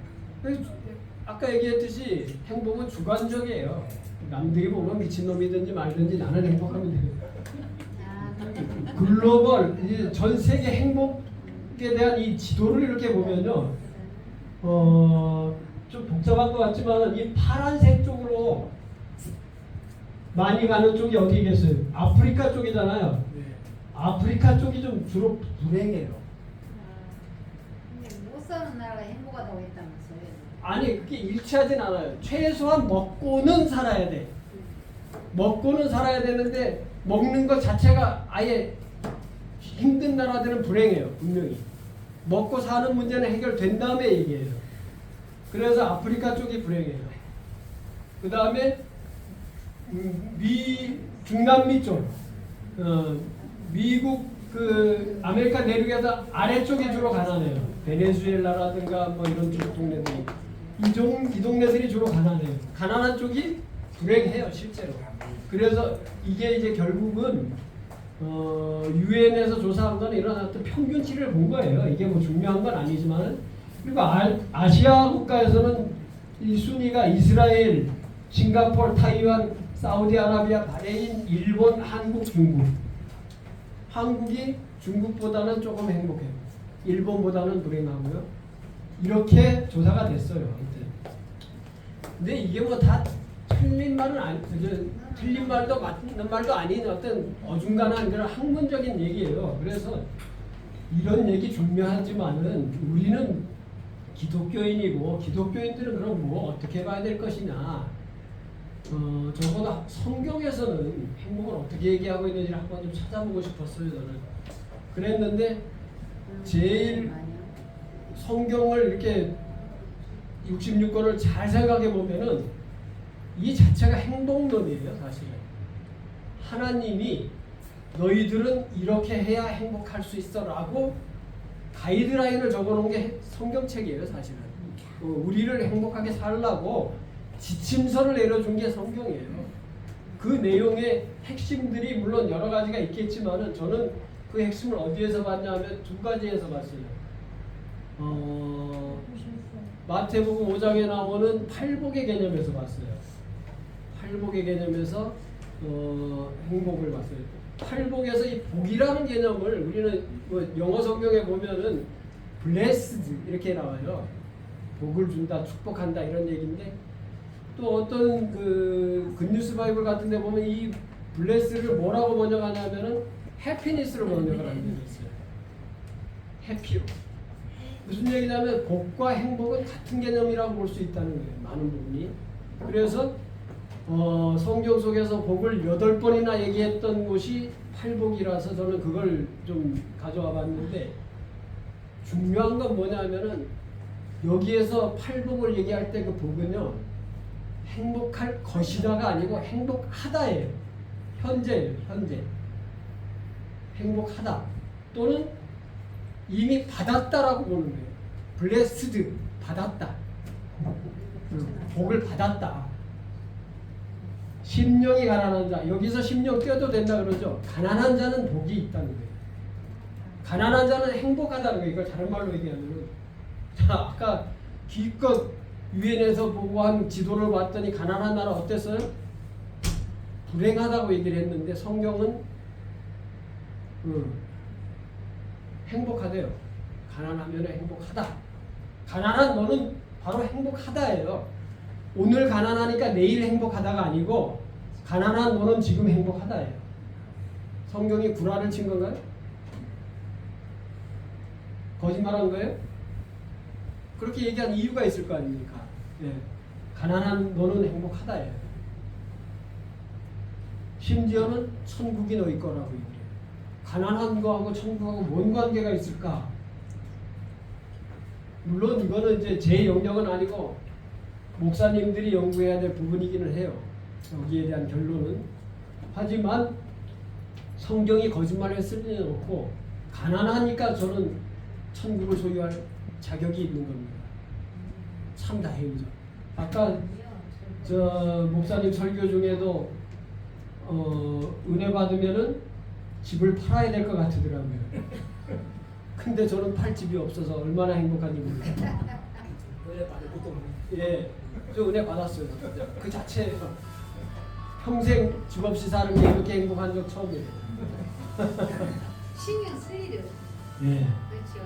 [SPEAKER 1] 아까 얘기했듯이 행복은 주관적이에요. 남들이 보면 미친놈이든지 말든지 나는 행복하면 돼요. 글로벌 이제 전 세계 행복에 대한 이 지도를 이렇게 보면요, 좀 복잡한 것 같지만 이 파란색 쪽으로 많이 가는 쪽이 어디겠어요? 아프리카 쪽이잖아요.
[SPEAKER 9] 네.
[SPEAKER 1] 아프리카 쪽이 좀 주로 불행해요.
[SPEAKER 8] 근데 못 사는 나라가 행복하다고 했다면서요?
[SPEAKER 1] 아니 그게 일치하진 않아요. 최소한 먹고는 살아야 돼. 먹고는 살아야 되는데 먹는 것 자체가 아예 힘든 나라들은 불행해요. 분명히. 먹고 사는 문제는 해결된 다음에 얘기해요. 그래서 아프리카 쪽이 불행해요. 그 다음에 중남미 쪽, 미국 그 아메리카 내륙에서 아래쪽이 주로 가난해요. 베네수엘라라든가 뭐 이런 쪽 동네들이 이 동네들이 주로 가난해요. 가난한 쪽이 불행해요, 실제로. 그래서 이게 이제 결국은 유엔에서 조사한 거는 이런 어떤 평균치를 본 거예요. 이게 뭐 중요한 건 아니지만 그리고 아시아 국가에서는 이 순위가 이스라엘, 싱가포르, 타이완, 사우디아라비아, 바레인, 일본, 한국, 중국. 한국이 중국보다는 조금 행복해요. 일본보다는 불행하고요. 이렇게 조사가 됐어요. 근데 이게 뭐 다 틀린 말은 틀린 말도 맞는 말도 아닌 어떤 어중간한 그런 학문적인 얘기예요. 그래서 이런 얘기 중요하지만은 우리는 기독교인이고 기독교인들은 그럼 뭐 어떻게 봐야 될 것이냐 저보다 성경에서는 행복을 어떻게 얘기하고 있는지를 한번 좀 찾아보고 싶었어요. 저는 그랬는데 제일 성경을 이렇게 66권을 잘 생각해 보면은 이 자체가 행복론이에요. 사실은 하나님이 너희들은 이렇게 해야 행복할 수 있어라고 가이드라인을 적어놓은 게 성경책이에요. 사실은 우리를 행복하게 살라고 지침서를 내려준 게 성경이에요. 그 내용의 핵심들이 물론 여러 가지가 있겠지만은 저는 그 핵심을 어디에서 봤냐면 두 가지에서 봤어요. 마태복음 5장에 나오는 팔복의 개념에서 봤어요. 팔복의 개념에서 행복을 봤어요. 팔복에서 이 복이라는 개념을 우리는 뭐 영어 성경에 보면은 blessed 이렇게 나와요. 복을 준다, 축복한다 이런 얘기인데 또 어떤 그 굿뉴스 바이블 같은 데 보면 이 bless를 뭐라고 번역하냐면은 happiness로 번역을 하는 게 있어요. 해피로. 무슨 얘기냐면 복과 행복은 같은 개념이라고 볼 수 있다는 거예요. 많은 부분이. 그래서 성경 속에서 복을 8번이나 얘기했던 곳이 팔복이라서 저는 그걸 좀 가져와 봤는데 중요한 건 뭐냐면은 여기에서 팔복을 얘기할 때 그 복은요 행복할 것이다가 아니고 행복하다예요. 현재예요. 현재. 행복하다 또는 이미 받았다라고 보는 거예요. blessed 받았다. 복을 받았다. 심령이 가난한 자, 여기서 심령 떼어도 된다 그러죠. 가난한 자는 복이 있다는 거예요. 가난한 자는 행복하다는 거예요. 이걸 다른 말로 얘기하면 아까 기껏 유엔에서 보고 한 지도를 봤더니 가난한 나라 어땠어요? 불행하다고 얘기를 했는데 성경은 행복하대요. 가난하면 행복하다. 가난한 너는 바로 행복하다예요. 오늘 가난하니까 내일 행복하다가 아니고 가난한 너는 지금 행복하다예요. 성경이 구라를 친 건가요? 거짓말한 거예요? 그렇게 얘기한 이유가 있을 거 아닙니까? 예. 가난한 너는 행복하다예요. 심지어는 천국이 너희 거라고 얘기해요. 가난한 거하고 천국하고 뭔 관계가 있을까? 물론 이거는 이제 제 영역은 아니고 목사님들이 연구해야 될 부분이기는 해요. 여기에 대한 결론은. 하지만 성경이 거짓말을 쓸 리는 없고 가난하니까 저는 천국을 소유할 자격이 있는 겁니다. 참 다행이죠. 아까 저 목사님 설교 중에도 은혜 받으면은 집을 팔아야 될 것 같더라고요. 근데 저는 팔 집이 없어서 얼마나 행복한지 모르겠어요.
[SPEAKER 9] 은혜 받을 것도 없는.
[SPEAKER 1] 예, 저 은혜 받았어요. 그 자체에서 평생 집 없이 사는 게 이렇게 행복한 적 처음이에요.
[SPEAKER 8] 신경 쓸 일이 없어.
[SPEAKER 1] 예.
[SPEAKER 8] 그렇죠.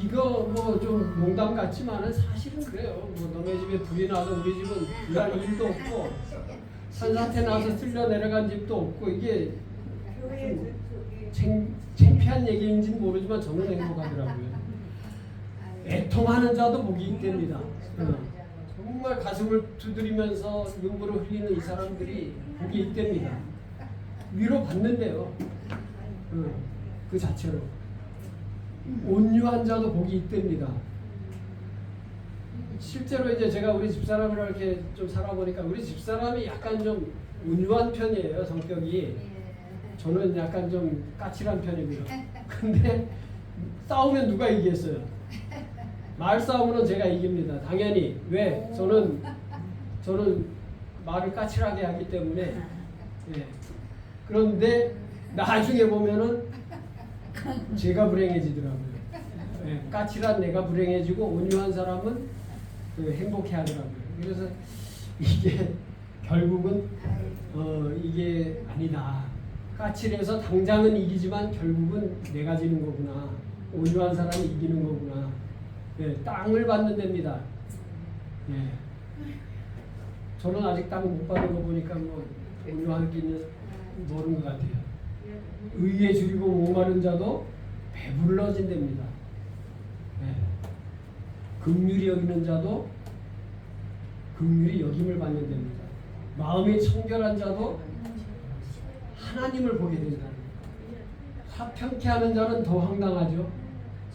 [SPEAKER 1] 이거 뭐 좀 농담 같지만은 사실은 그래요. 뭐 너네 집에 불이 나도 우리 집은 불날 일도 없고 산사태 나서 쓸려 내려간 집도 없고 이게 창피한 얘기인지는 모르지만 저는 행복하더라고요. 애통하는 자도 복이 있답니다. 정말 가슴을 두드리면서 눈물을 흘리는 이 사람들이 복이 있답니다. 위로 받는데요. 그 자체로. 온유한 자도 복이 있답니다. 실제로 이제 제가 우리 집사람이랑 이렇게 좀 살아보니까 우리 집사람이 약간 좀 온유한 편이에요. 성격이. 저는 약간 좀 까칠한 편이고요. 근데 싸우면 누가 이기겠어요? 말싸움으로는 제가 이깁니다. 당연히. 왜? 저는 말을 까칠하게 하기 때문에. 예. 그런데 나중에 보면은 제가 불행해지더라고요. 예. 까칠한 내가 불행해지고 온유한 사람은 행복해하더라고요. 그래서 이게 결국은 이게 아니다. 까칠해서 당장은 이기지만 결국은 내가 지는 거구나. 온유한 사람이 이기는 거구나. 예, 땅을 받는 데입니다. 예. 저는 아직 땅을 못 받은 거 보니까 뭐 온유하기는 모르는 것 같아요. 의에 줄이고 목마른 자도 배불러진답니다. 예. 긍휼히 여기는 자도 긍휼히 여김을 받는 데입니다. 마음이 청결한 자도 하나님을 보게 된다는 거예요. 화평케 하는 자는 더 황당하죠.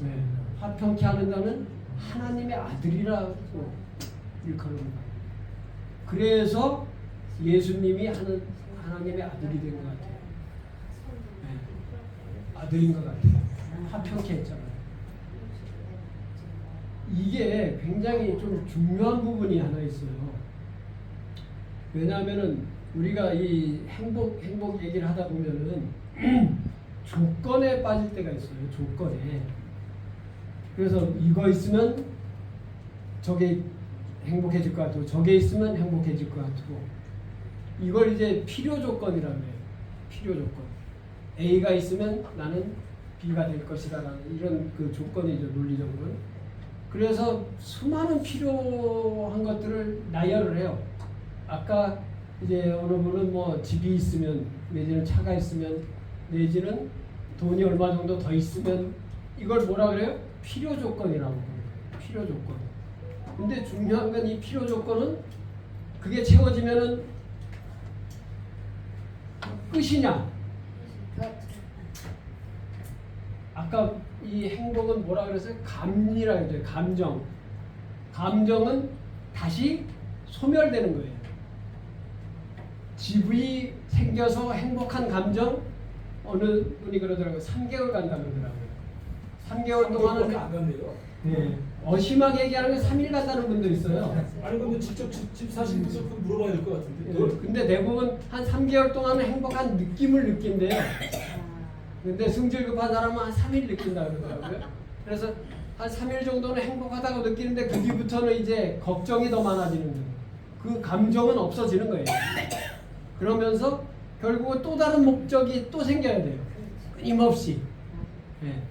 [SPEAKER 1] 네. 화평케 하는 자는 하나님의 아들이라고 일컬습니다. 그래서 예수님이 하는 하나님의 아들이 된 것 같아요. 네. 아들인 것 같아요. 화평케 했잖아요. 이게 굉장히 좀 중요한 부분이 하나 있어요. 왜냐하면은 우리가 이 행복 얘기를 하다 보면은 조건에 빠질 때가 있어요. 조건에. 그래서 이거 있으면 저게 행복해질 것 같고 저게 있으면 행복해질 것 같고 이걸 이제 필요 조건이라고 해요. 필요 조건. A가 있으면 나는 B가 될 것이다라는 이런 그 조건이죠. 논리적으로는. 그래서 수많은 필요한 것들을 나열을 해요. 아까 이제 어느 분은 뭐 집이 있으면 내지는 차가 있으면 내지는 돈이 얼마 정도 더 있으면 이걸 뭐라 그래요? 필요 조건이라고 그래요. 필요 조건. 근데 중요한 건 이 필요 조건은 그게 채워지면은 끝이냐? 아까 이 행복은 뭐라 그랬어요? 감리라 그랬어요. 감정. 감정은 다시 소멸되는 거예요. 집이 생겨서 행복한 감정 어느 분이 그러더라고요. 3개월 간다 그러더라고요. 3개월 동안은
[SPEAKER 9] 안 간대요.
[SPEAKER 1] 네. 심하게 얘기하는 건 3일 간다는 분도 있어요.
[SPEAKER 9] 아니 근데 직접 집 사신 분들 물어봐야 될 것 같은데.
[SPEAKER 1] 네. 근데 대부분 한 3개월 동안은 행복한 느낌을 느낀대요. 근데 승질 급한 사람은 한 3일 느낀다 그러더라고요. 그래서 한 3일 정도는 행복하다고 느끼는데 그 뒤부터는 이제 걱정이 더 많아지는 거예요. 그 감정은 없어지는 거예요. 그러면서 결국은 또 다른 목적이 또 생겨야 돼요. 끊임없이. 네.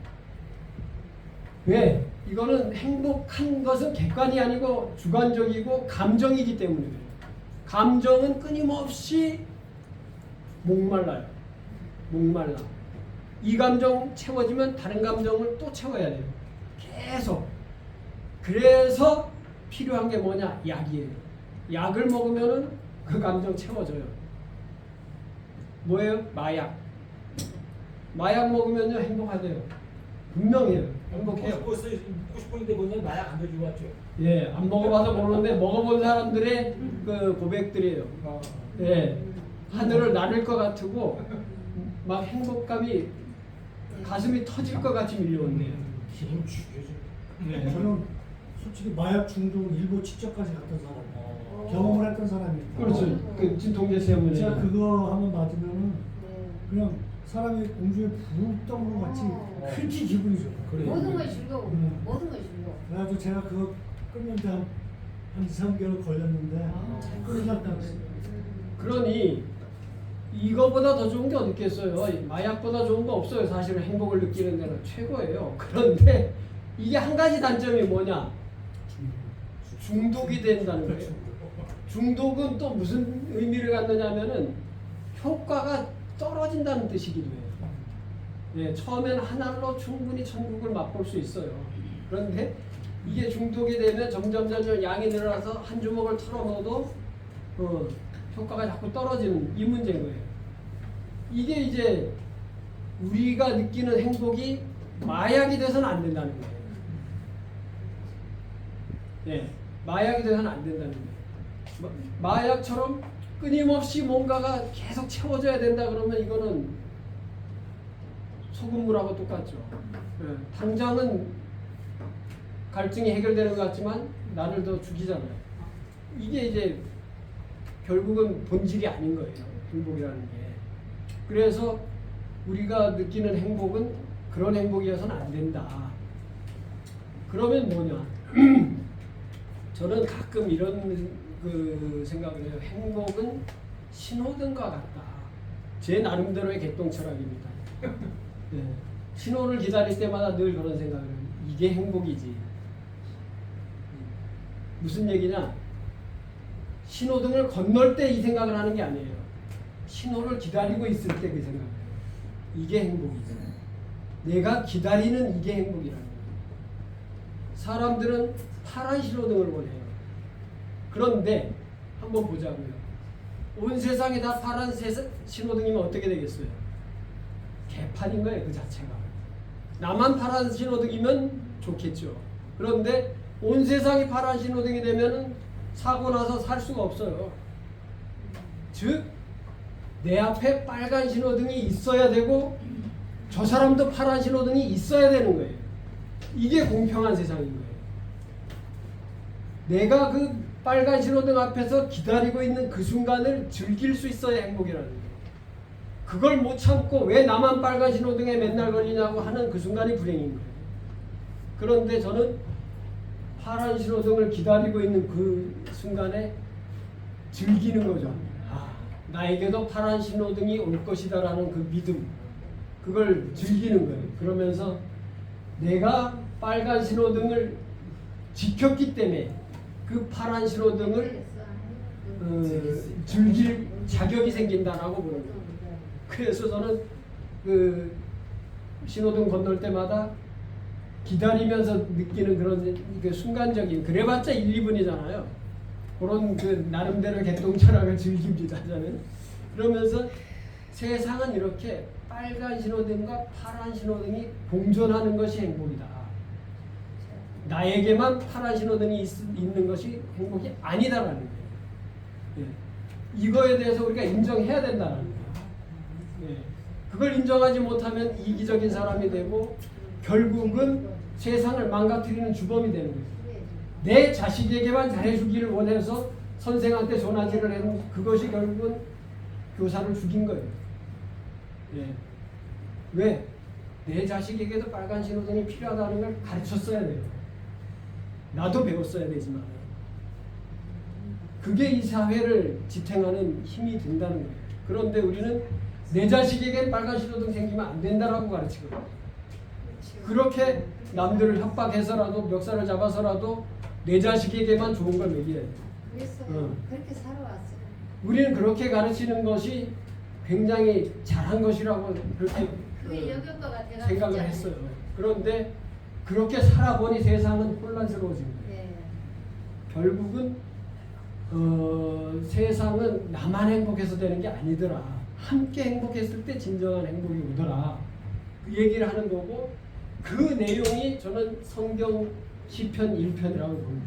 [SPEAKER 1] 왜? 이거는 행복한 것은 객관이 아니고 주관적이고 감정이기 때문에 그래요. 감정은 끊임없이 목말라요. 목말라. 이 감정 채워지면 다른 감정을 또 채워야 돼요. 계속. 그래서 필요한 게 뭐냐? 약이에요. 약을 먹으면은 그 감정 채워져요. 뭐예요? 마약. 마약 먹으면요 행복하대요. 분명해요. 행복해요.
[SPEAKER 9] 먹고 싶은데 뭐냐 마약 안 가지고 왔죠.
[SPEAKER 1] 예, 안 먹어봐서 모르는데 먹어본 사람들의 그 고백들이에요. 예, 하늘을 나를 것 같고 막 행복감이 가슴이 터질 것 같이 밀려온대요.
[SPEAKER 9] 기분 죽여줘.
[SPEAKER 1] 네.
[SPEAKER 2] 저는 솔직히 마약 중독 일부 직접까지 갔던 사람, 경험을 했던 사람이니까.
[SPEAKER 1] 그렇죠. 그 진통제 때문에.
[SPEAKER 2] 진짜 그거 한번 맞으면은 그냥 사람이 공중에 불덩으로 같이 그렇게 기분이 좋아요.
[SPEAKER 9] 그래요.
[SPEAKER 8] 모든 걸 즐거워. 모든 걸 즐거워.
[SPEAKER 2] 그래가지고 제가 그거 끊는데 한 2, 3개월 걸렸는데 끊으셨다고.
[SPEAKER 1] 그러니 이거보다 더 좋은 게 어디 있겠어요. 마약보다 좋은 거 없어요. 사실은 행복을 느끼는 데는 최고예요. 그런데 이게 한 가지 단점이 뭐냐? 중독이 된다는 거예요. 중독은 또 무슨 의미를 갖느냐면은 효과가 떨어진다는 뜻이기도 해요. 네, 처음에는 하나로 충분히 천국을 맛볼 수 있어요. 그런데 이게 중독이 되면 점점 양이 늘어나서 한 주먹을 털어넣어도 효과가 자꾸 떨어지는 이 문제인 거예요. 이게 이제 우리가 느끼는 행복이 마약이 돼서는 안 된다는 거예요. 네, 마약이 돼서는 안 된다는 거예요. 마약처럼 끊임없이 뭔가가 계속 채워져야 된다 그러면 이거는 소금물하고 똑같죠. 네, 당장은 갈증이 해결되는 것 같지만 나를 더 죽이잖아요. 이게 이제 결국은 본질이 아닌 거예요. 행복이라는 게. 그래서 우리가 느끼는 행복은 그런 행복이어서는 안 된다. 그러면 뭐냐? 저는 가끔 이런 그 생각을 해요. 행복은 신호등과 같다. 제 나름대로의 개똥 철학입니다. 네. 신호를 기다릴 때마다 늘 그런 생각을 해요. 이게 행복이지. 무슨 얘기냐? 신호등을 건널 때 이 생각을 하는 게 아니에요. 신호를 기다리고 있을 때 그 생각을 해요. 이게 행복이지. 내가 기다리는 이게 행복이라는 거예요. 사람들은 파란 신호등을 원해요. 그런데 한번 보자고요. 온 세상이 다 파란 신호등이면 어떻게 되겠어요? 개판인 거예요, 그 자체가. 나만 파란 신호등이면 좋겠죠. 그런데 온 세상이 파란 신호등이 되면은 사고 나서 살 수가 없어요. 즉, 내 앞에 빨간 신호등이 있어야 되고 저 사람도 파란 신호등이 있어야 되는 거예요. 이게 공평한 세상인 거예요. 내가 그 빨간 신호등 앞에서 기다리고 있는 그 순간을 즐길 수 있어야 행복이라는 거예요. 그걸 못 참고 왜 나만 빨간 신호등에 맨날 걸리냐고 하는 그 순간이 불행인 거예요. 그런데 저는 파란 신호등을 기다리고 있는 그 순간에 즐기는 거죠. 아, 나에게도 파란 신호등이 올 것이다라는 그 믿음, 그걸 즐기는 거예요. 그러면서 내가 빨간 신호등을 지켰기 때문에 그 파란 신호등을 즐길 자격이 생긴다라고 보는 거예요. 그래서 저는 그 신호등 건널 때마다 기다리면서 느끼는 그런 그 순간적인, 그래봤자 1, 2분이잖아요. 그런 그 나름대로 개똥철학을 즐깁니다. 저는. 그러면서 세상은 이렇게 빨간 신호등과 파란 신호등이 공존하는 것이 행복이다. 나에게만 파란 신호등이 있는 것이 행복이 아니다라는 거예요. 예. 이거에 대해서 우리가 인정해야 된다는 거예요. 예. 그걸 인정하지 못하면 이기적인 사람이 되고 결국은 세상을 망가뜨리는 주범이 되는 거예요. 내 자식에게만 잘해주기를 원해서 선생한테 전화질을 했는 그것이 결국은 교사를 죽인 거예요. 예. 왜? 내 자식에게도 빨간 신호등이 필요하다는 걸 가르쳤어야 돼요. 나도 배웠어야 되지만 그게 이 사회를 지탱하는 힘이 된다는 거예요. 그런데 우리는 내 자식에게 빨간 신호등 생기면 안 된다라고 가르치거든요. 그렇게 남들을 협박해서라도 멱살을 잡아서라도 내 자식에게만 좋은 걸 먹여야 돼요.
[SPEAKER 8] 그랬어요. 그렇게 살아왔어요.
[SPEAKER 1] 우리는 그렇게 가르치는 것이 굉장히 잘한 것이라고 그렇게
[SPEAKER 8] 그게 여경과가 돼가
[SPEAKER 1] 생각을 했어요. 그런데 그렇게 살아보니 세상은 혼란스러워진 거예요.
[SPEAKER 8] 네.
[SPEAKER 1] 결국은 세상은 나만 행복해서 되는 게 아니더라. 함께 행복했을 때 진정한 행복이 오더라. 그 얘기를 하는 거고, 그 내용이 저는 성경 시편 1편이라고 보는 거예요.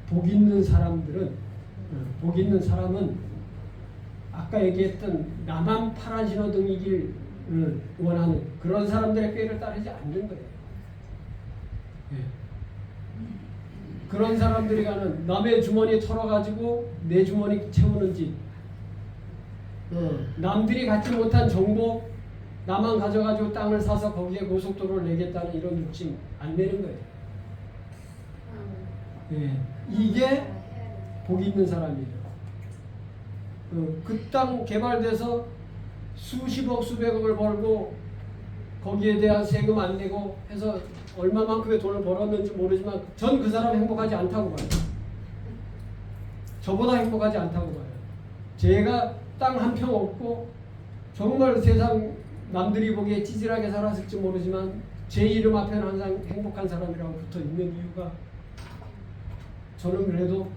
[SPEAKER 1] 복 있는 사람들은, 복 있는 사람은 아까 얘기했던 나만 파란 신호등이길 원하는 그런 사람들의 꾀를 따르지 않는 거예요. 예. 그런 사람들이 가는 남의 주머니 털어가지고 내 주머니 채우는 짓, 남들이 갖지 못한 정보 나만 가져가지고 땅을 사서 거기에 고속도로를 내겠다는 이런 욕심 안 내는 거예요. 예. 이게 복 있는 사람이에요. 그 땅 개발돼서 수십억 수백억을 벌고 거기에 대한 세금 안 내고 해서 얼마만큼의 돈을 벌었는지 모르지만 전 그 사람 행복하지 않다고 봐요. 저보다 행복하지 않다고 봐요. 제가 땅 한 평 없고 정말 세상 남들이 보기에 찌질하게 살았을지 모르지만 제 이름 앞에는 항상 행복한 사람이라고 붙어 있는 이유가 저는 그래도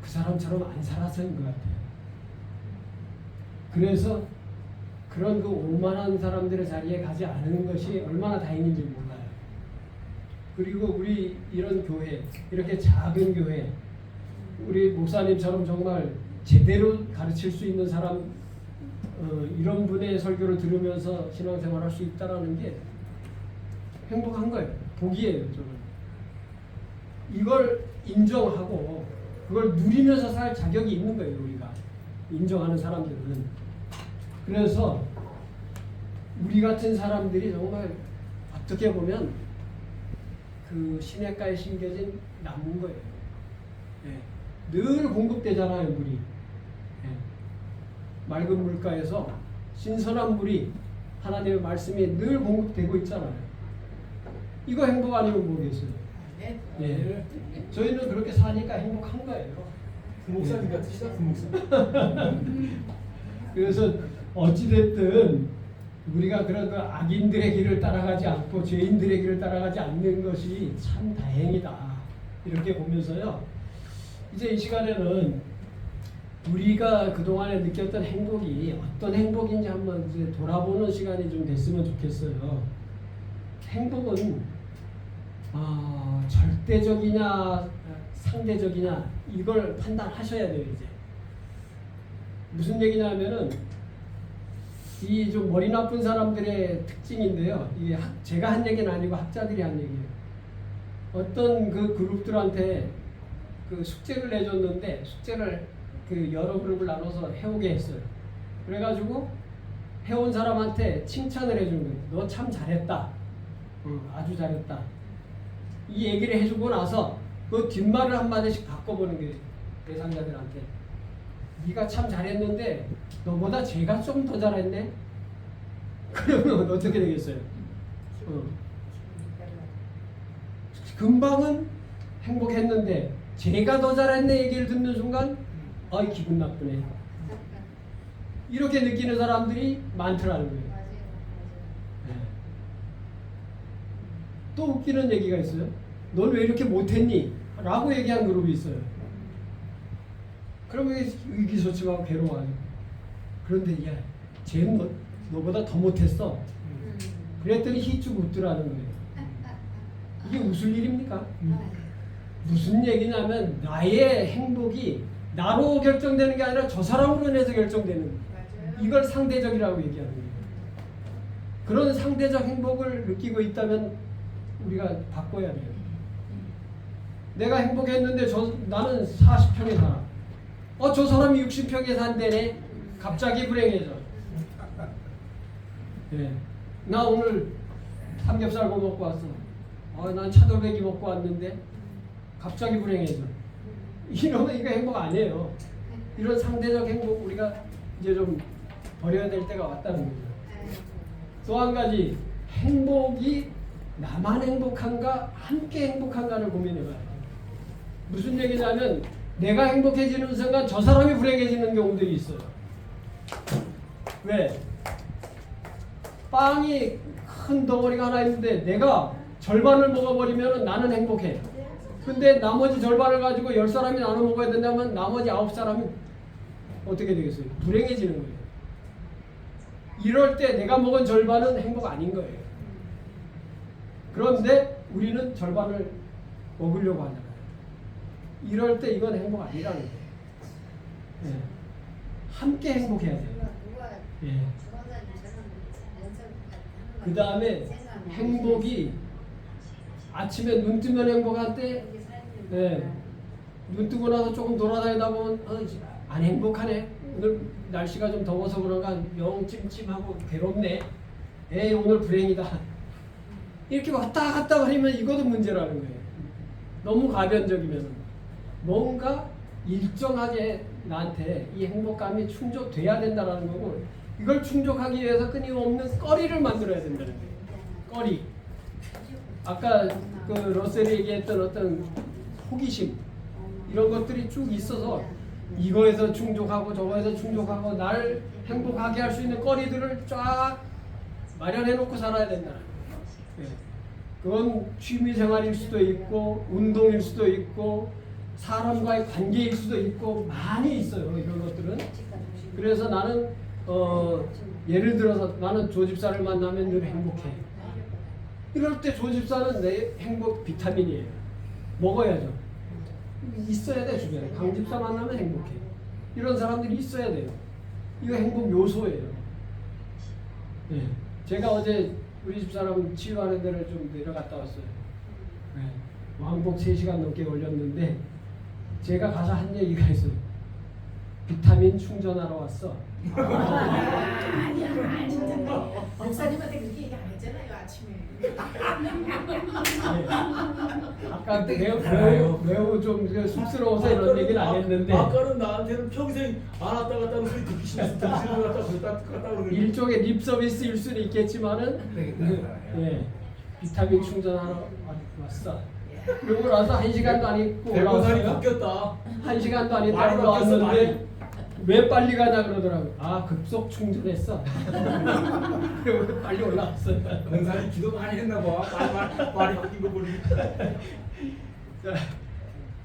[SPEAKER 1] 그 사람처럼 안 살아서인 것 같아요. 그래서 그런 그 오만한 사람들의 자리에 가지 않는 것이 얼마나 다행인지 몰라요. 그리고 우리 이런 교회, 이렇게 작은 교회, 우리 목사님처럼 정말 제대로 가르칠 수 있는 사람, 이런 분의 설교를 들으면서 신앙생활 할 수 있다는 게 행복한 거예요. 복이에요, 저는. 이걸 인정하고 그걸 누리면서 살 자격이 있는 거예요, 우리가. 인정하는 사람들은. 그래서 우리 같은 사람들이 정말 어떻게 보면 그 시냇가에 심겨진 나무인 거예요. 예. 늘 공급되잖아요, 물이. 예. 맑은 물가에서 신선한 물이 하나님의 말씀이 늘 공급되고 있잖아요. 이거 행복 아니면 뭐겠어요? 예. 저희는 그렇게 사니까 행복한 거예요.
[SPEAKER 9] 부목사님 같으시다, 부목사.
[SPEAKER 1] 그래서 어찌됐든 우리가 그런 그 악인들의 길을 따라가지 않고 죄인들의 길을 따라가지 않는 것이 참 다행이다. 이렇게 보면서요. 이제 이 시간에는 우리가 그동안에 느꼈던 행복이 어떤 행복인지 한번 이제 돌아보는 시간이 좀 됐으면 좋겠어요. 행복은 절대적이냐 상대적이냐 이걸 판단하셔야 돼요. 이제 무슨 얘기냐면은 이 좀 머리 나쁜 사람들의 특징인데요. 이게 제가 한 얘기는 아니고 학자들이 한 얘기예요. 어떤 그 그룹들한테 그 숙제를 내줬는데 숙제를 그 여러 그룹을 나눠서 해오게 했어요. 그래가지고 해온 사람한테 칭찬을 해준 거예요. 너 참 잘했다. 아주 잘했다. 이 얘기를 해주고 나서 그 뒷말을 한마디씩 바꿔보는 게 대상자들한테. 네가 참 잘했는데 너보다 쟤가 좀 더 잘했네? 그러면 어떻게 되겠어요? 금방은 행복했는데 쟤가 더 잘했네 얘기를 듣는 순간 아이 기분 나쁘네. 이렇게 느끼는 사람들이 많더라는 거예요.
[SPEAKER 8] 맞아요.
[SPEAKER 1] 네. 또 웃기는 얘기가 있어요. 넌 왜 이렇게 못했니? 라고 얘기한 그룹이 있어요. 그러면 의기소침하고 괴로워하죠. 그런데 야, 쟤는 너보다 더 못했어. 그랬더니 희쭉 웃더라는 거예요. 이게 웃을 일입니까? 무슨 얘기냐면 나의 행복이 나로 결정되는 게 아니라 저 사람으로 인해서 결정되는 거예요. 이걸 상대적이라고 얘기하는 거예요. 그런 상대적 행복을 느끼고 있다면 우리가 바꿔야 돼요. 내가 행복했는데 나는 40평에 살아. 저 사람이 60평에 산대네. 갑자기 불행해져. 네. 나 오늘 삼겹살 구워 먹고 왔어. 난 차돌박이 먹고 왔는데 갑자기 불행해져. 이러면 이거 행복 아니에요. 이런 상대적 행복 우리가 이제 좀 버려야 될 때가 왔다는 거죠. 또 한 가지 행복이 나만 행복한가 함께 행복한가를 고민해봐요. 무슨 얘기냐면 내가 행복해지는 순간 저 사람이 불행해지는 경우들이 있어요. 왜? 빵이 큰 덩어리가 하나 있는데 내가 절반을 먹어버리면 나는 행복해. 근데 나머지 절반을 가지고 10사람이 나눠 먹어야 된다면 나머지 9사람이 어떻게 되겠어요? 불행해지는 거예요. 이럴 때 내가 먹은 절반은 행복 아닌 거예요. 그런데 우리는 절반을 먹으려고 하잖아요. 이럴 때 이건 행복 아니라는 거예요. 네. 함께 행복해야 돼요. 예. 그 다음에 행복이 아침에 눈 뜨면 행복할 때, 네. 눈 뜨고 나서 조금 돌아다니다 보면 안 행복하네. 오늘 날씨가 좀 더워서 그런가 영 찜찜하고 괴롭네. 에이 오늘 불행이다. 이렇게 왔다 갔다 하면 이것도 문제라는 거예요. 너무 가변적이면 뭔가 일정하게 나한테 이 행복감이 충족돼야 된다는 거고 이걸 충족하기 위해서 끊임없는 거리를 만들어야 된다는 거예요. 거리. 아까 그 러셀이 얘기했던 어떤 호기심 이런 것들이 쭉 있어서 이거에서 충족하고 저거에서 충족하고 날 행복하게 할 수 있는 거리들을 쫙 마련해 놓고 살아야 된다는 거예요. 그건 취미생활일 수도 있고 운동일 수도 있고 사람과의 관계일 수도 있고 많이 있어요. 이런 것들은. 그래서 나는 예를 들어서 나는 조집사를 만나면 늘 행복해. 이럴 때 조집사는 내 행복 비타민이에요. 먹어야죠. 있어야 돼 주변에. 강집사 만나면 행복해. 이런 사람들이 있어야 돼요. 이거 행복 요소예요. 네. 제가 어제 우리 집사람 치유하는 데를 좀 내려갔다 왔어요. 네. 왕복 3시간 넘게 걸렸는데 제가 가서 한 얘기가 있어요. 비타민 충전하러 왔어.
[SPEAKER 7] 아니야 진짜 목사님한테 그렇게 얘기 안 했잖아요 아침에.
[SPEAKER 1] 네. 아까 매우 좀 쑥스러워서 이런 얘기는 안 했는데
[SPEAKER 9] 아까는 나한테는 평생 안 왔다 갔다 하는 소리 듣기 싫어서 갔다 그러는데
[SPEAKER 1] 일종의 립 서비스일 수는 있겠지만은 비타민 충전하러 왔어. 그러고 나서 1시간도 안 있고
[SPEAKER 9] 대본살이
[SPEAKER 1] 올라왔어요.
[SPEAKER 9] 바뀌었다.
[SPEAKER 1] 1시간도 안 있다
[SPEAKER 9] 많이 바뀌었어,
[SPEAKER 1] 올라왔는데 왜 빨리 가냐 그러더라고요. 급속 충전했어. 그리고 빨리 올라왔어요.
[SPEAKER 9] 공사님 기도 많이 했나 봐. 말이 바뀐 거 보니.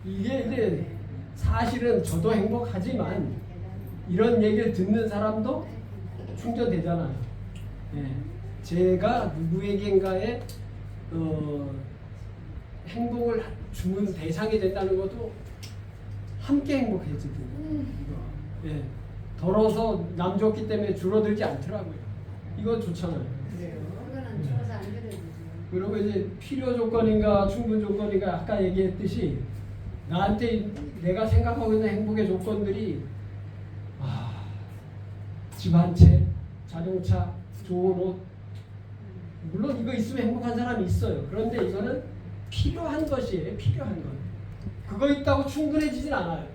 [SPEAKER 1] 이게 이제 사실은 저도 행복하지만 이런 얘기를 듣는 사람도 충전되잖아요. 예. 제가 누구에겐가의 행복을 주는 대상이 된다는 것도 함께 행복해지거든요. 예. 덜어서 남 좋기 때문에 줄어들지 않더라고요. 이거 좋잖아요.
[SPEAKER 8] 그거는 줘서 안 그래도
[SPEAKER 1] 그리고 이제 필요 조건인가 충분 조건인가 아까 얘기했듯이 나한테 내가 생각하고 있는 행복의 조건들이 집 한 채, 자동차, 좋은 옷 물론 이거 있으면 행복한 사람이 있어요. 그런데 이거는 필요한 것이에요. 필요한 것. 그거 있다고 충분해지진 않아요.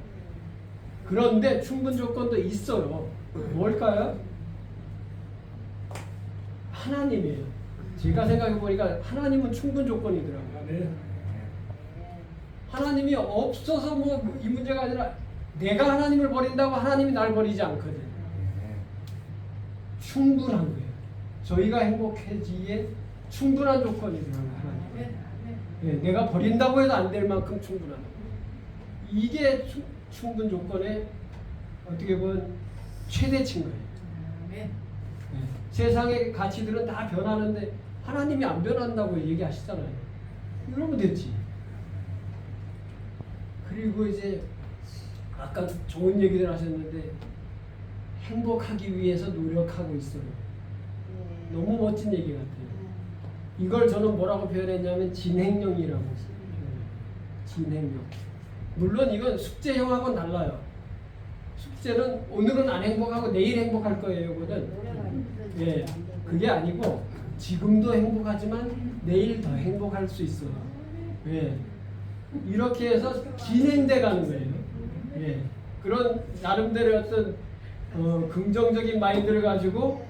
[SPEAKER 1] 그런데 충분 조건도 있어요. 뭘까요? 하나님이에요. 제가 생각해 보니까 하나님은 충분 조건이더라고요. 하나님이 없어서 뭐 이 문제가 아니라 내가 하나님을 버린다고 하나님이 날 버리지 않거든. 충분한 거예요. 저희가 행복해지기에 충분한 조건이더라고요. 하나님. 예, 내가 버린다고 해도 안 될 만큼 충분한 거예요. 이게 충분 조건의 어떻게 보면 최대치인 거예요. 예. 세상의 가치들은 다 변하는데 하나님이 안 변한다고 얘기하시잖아요. 이러면 됐지. 그리고 이제 아까 좋은 얘기들 하셨는데 행복하기 위해서 노력하고 있어요. 너무 멋진 얘기 같아요. 이걸 저는 뭐라고 표현했냐면 진행령이라고. 진행령. 물론 이건 숙제형하고는 달라요. 숙제는 오늘은 안 행복하고 내일 행복할 거예요거든. 예, 그게 아니고 지금도 행복하지만 내일 더 행복할 수 있어. 예, 이렇게 해서 진행돼 가는 거예요. 예, 그런 나름대로 어떤 긍정적인 마인드를 가지고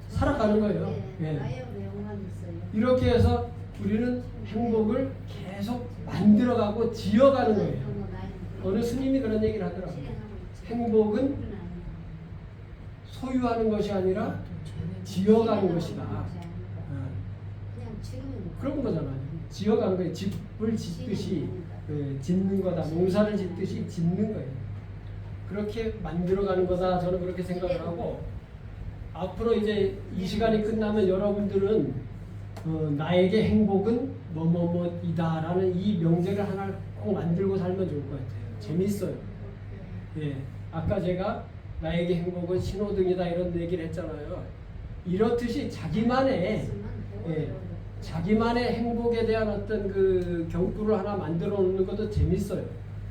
[SPEAKER 1] 살아가는 거예요. 예. 이렇게 해서 우리는 행복을 계속 만들어가고 지어가는 거예요. 어느 스님이 그런 얘기를 하더라고요. 행복은 소유하는 것이 아니라 지어가는 것이다. 그런 거잖아요. 지어가는 거예요. 집을 짓듯이 짓는 거다. 농사를 짓듯이 짓는 거예요. 그렇게 만들어가는 거다. 저는 그렇게 생각을 하고 앞으로 이제 이 시간이 끝나면 여러분들은 나에게 행복은 뭐뭐뭐이다라는 이 명제를 하나 꼭 만들고 살면 좋을 것 같아요. 재밌어요. 예, 아까 제가 나에게 행복은 신호등이다 이런 얘기를 했잖아요. 이렇듯이 자기만의 자기만의 행복에 대한 어떤 그 경구를 하나 만들어 놓는 것도 재밌어요.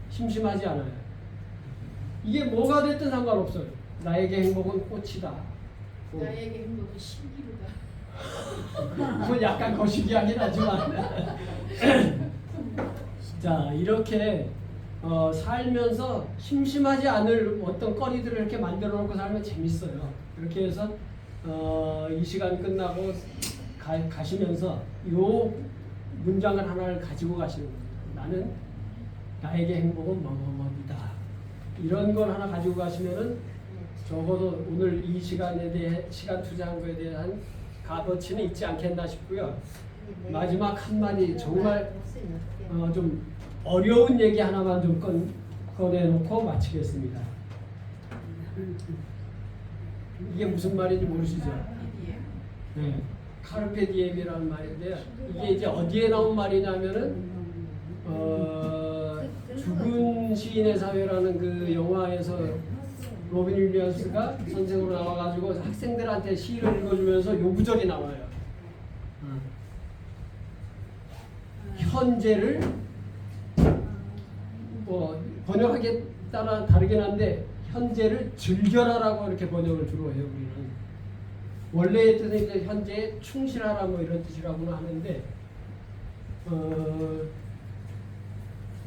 [SPEAKER 1] 심심하지 않아요. 이게 뭐가 됐든 상관없어요. 나에게 행복은 꽃이다.
[SPEAKER 7] 나에게 행복은 신기루다.
[SPEAKER 1] 뭐 약간 거시기하긴 하지만 자 이렇게 살면서 심심하지 않을 어떤 거리들을 이렇게 만들어 놓고 살면 재밌어요. 그렇게 해서 이 시간 끝나고 가시면서 요 문장을 하나를 가지고 가시는 거예요. 나는 나에게 행복은 뭐뭐뭐이다. 이런 걸 하나 가지고 가시면은 적어도 오늘 이 시간에 대해 시간 투자한 거에 대한 값어치는 있지 않겠나 싶고요. 마지막 한마디 정말 좀 어려운 얘기 하나만 좀 꺼내놓고 마치겠습니다. 이게 무슨 말인지 모르시죠? 네, 카르페 디엠이라는 말인데요. 이게 이제 어디에 나온 말이냐면은 죽은 시인의 사회라는 그 영화에서 로빈 윌리엄스가 선생으로 나와가지고 학생들한테 시를 읽어주면서 요 구절이 나와요. 현재를 뭐 번역하기에 따라 다르긴 한데 현재를 즐겨라라고 이렇게 번역을 주로 해요. 우리는 원래의 뜻은 이제 현재에 충실하라 뭐 이런 뜻이라고는 하는데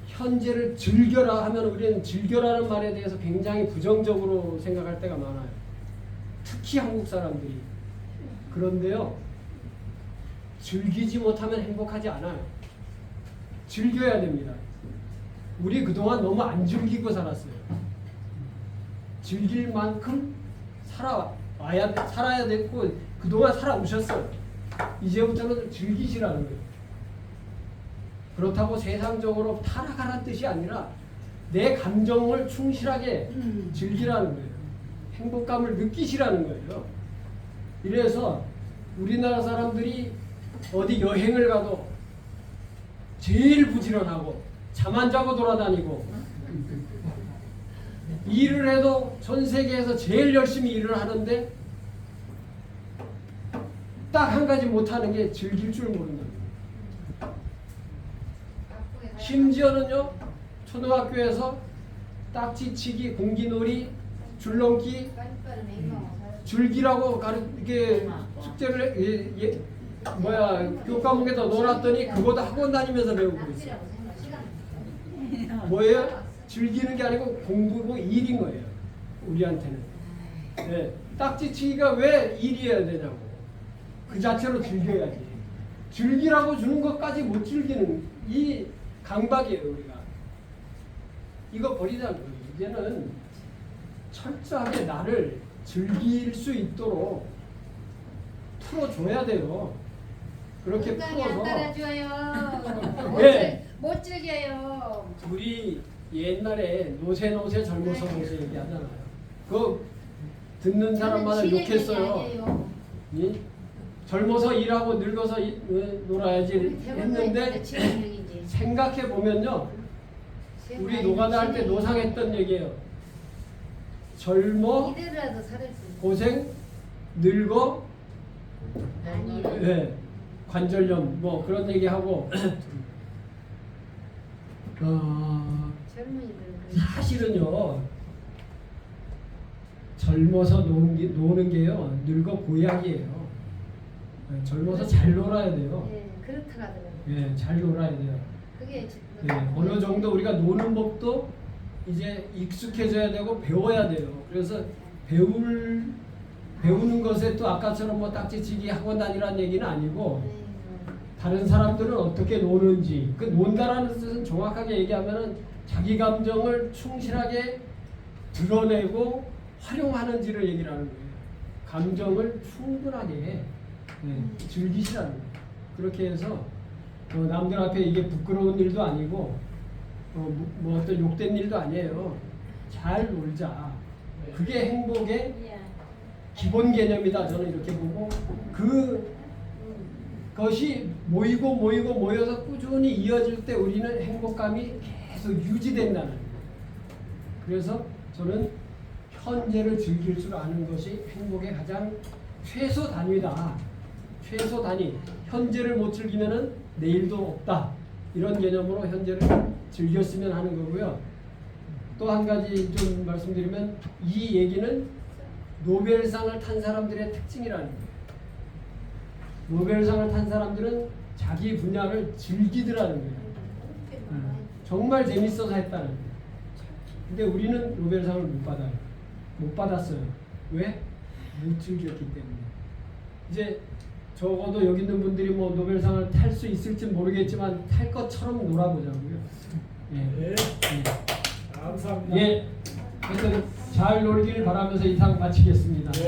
[SPEAKER 1] 현재를 즐겨라 하면 우리는 즐겨라는 말에 대해서 굉장히 부정적으로 생각할 때가 많아요. 특히 한국 사람들이. 그런데요, 즐기지 못하면 행복하지 않아요. 즐겨야 됩니다. 우리 그동안 너무 안 즐기고 살았어요. 즐길 만큼 살아야 됐고 그동안 살아오셨어요. 이제부터는 즐기시라는 거예요. 그렇다고 세상적으로 타락하라는 뜻이 아니라 내 감정을 충실하게 즐기라는 거예요. 행복감을 느끼시라는 거예요. 이래서 우리나라 사람들이 어디 여행을 가도 제일 부지런하고 잠 안 자고 돌아다니고 일을 해도 전 세계에서 제일 열심히 일을 하는데 딱 한 가지 못하는 게 즐길 줄 모른다. 심지어는요, 초등학교에서 딱지치기, 공기놀이, 줄넘기, 줄기라고 이렇게 숙제를 교과목에다 넣어놨더니 그것도 학원 다니면서 배우고 있어요. 뭐예요? 즐기는 게 아니고 공부고 일인 거예요. 우리한테는. 네. 딱지치기가 왜 일이어야 되냐고. 그 자체로 즐겨야지. 즐기라고 주는 것까지 못 즐기는 이 강박이에요, 우리가. 이거 버리자는 거예요. 이제는 철저하게 나를 즐길 수 있도록 풀어줘야 돼요. 그렇게
[SPEAKER 8] 건강이 안
[SPEAKER 1] 풀어서
[SPEAKER 8] 따라줘요.
[SPEAKER 1] 네.
[SPEAKER 8] 못 즐겨요.
[SPEAKER 1] 우리 옛날에 노세 젊어서 노세 얘기하잖아요. 그거 듣는 사람마다
[SPEAKER 8] 저는
[SPEAKER 1] 욕했어요.
[SPEAKER 8] 아니에요.
[SPEAKER 1] 이? 젊어서 일하고 늙어서 놀아야지 했는데 생각해 보면요, 우리 노가다 할 때 노상했던 얘기예요. 젊어
[SPEAKER 8] 이대로라도 살을 수
[SPEAKER 1] 고생 늙어
[SPEAKER 8] 아니에요.
[SPEAKER 1] 네, 관절염 뭐 그런 얘기하고
[SPEAKER 8] 젊은이들
[SPEAKER 1] 사실은요, 젊어서 노는 게요 늙어 고약이에요. 네, 젊어서 잘 놀아야 돼요.
[SPEAKER 8] 네, 그렇다 하더라고요.
[SPEAKER 1] 네, 잘 놀아야 돼요.
[SPEAKER 8] 그게
[SPEAKER 1] 네, 어느 정도 우리가 노는 법도 이제 익숙해져야 되고 배워야 돼요. 그래서 배우는 것에 또 아까처럼 뭐 딱지치기 학원 다니라는 얘기는 아니고 다른 사람들은 어떻게 노는지, 그 논다라는 뜻은 정확하게 얘기하면은 자기 감정을 충실하게 드러내고 활용하는지를 얘기를 하는 거예요. 감정을 충분하게 즐기시라는 거예요. 그렇게 해서 남들 앞에 이게 부끄러운 일도 아니고 뭐 어떤 욕된 일도 아니에요. 잘 놀자. 그게 행복의 기본 개념이다. 저는 이렇게 보고 그것이 모여서 꾸준히 이어질 때 우리는 행복감이 계속 유지된다는 거예요. 그래서 저는 현재를 즐길 줄 아는 것이 행복의 가장 최소 단위다. 최소 단위. 현재를 못 즐기면은 내일도 없다. 이런 개념으로 현재를 즐겼으면 하는 거고요. 또 한 가지 좀 말씀드리면 이 얘기는 노벨상을 탄 사람들의 특징이라는 거예요. 노벨상을 탄 사람들은 자기 분야를 즐기더라는 거예요. 정말 재밌어서 했다는 거예요. 근데 우리는 노벨상을 못 받아요. 못 받았어요. 왜? 못 즐겼기 때문에. 이제 적어도 여기 있는 분들이 뭐 노벨상을 탈 수 있을지 모르겠지만 탈 것처럼 놀아보자고요. 예.
[SPEAKER 9] 네. 감사합니다.
[SPEAKER 1] 예. 하여튼 잘 놀길 바라면서 이 상 마치겠습니다.
[SPEAKER 9] 네.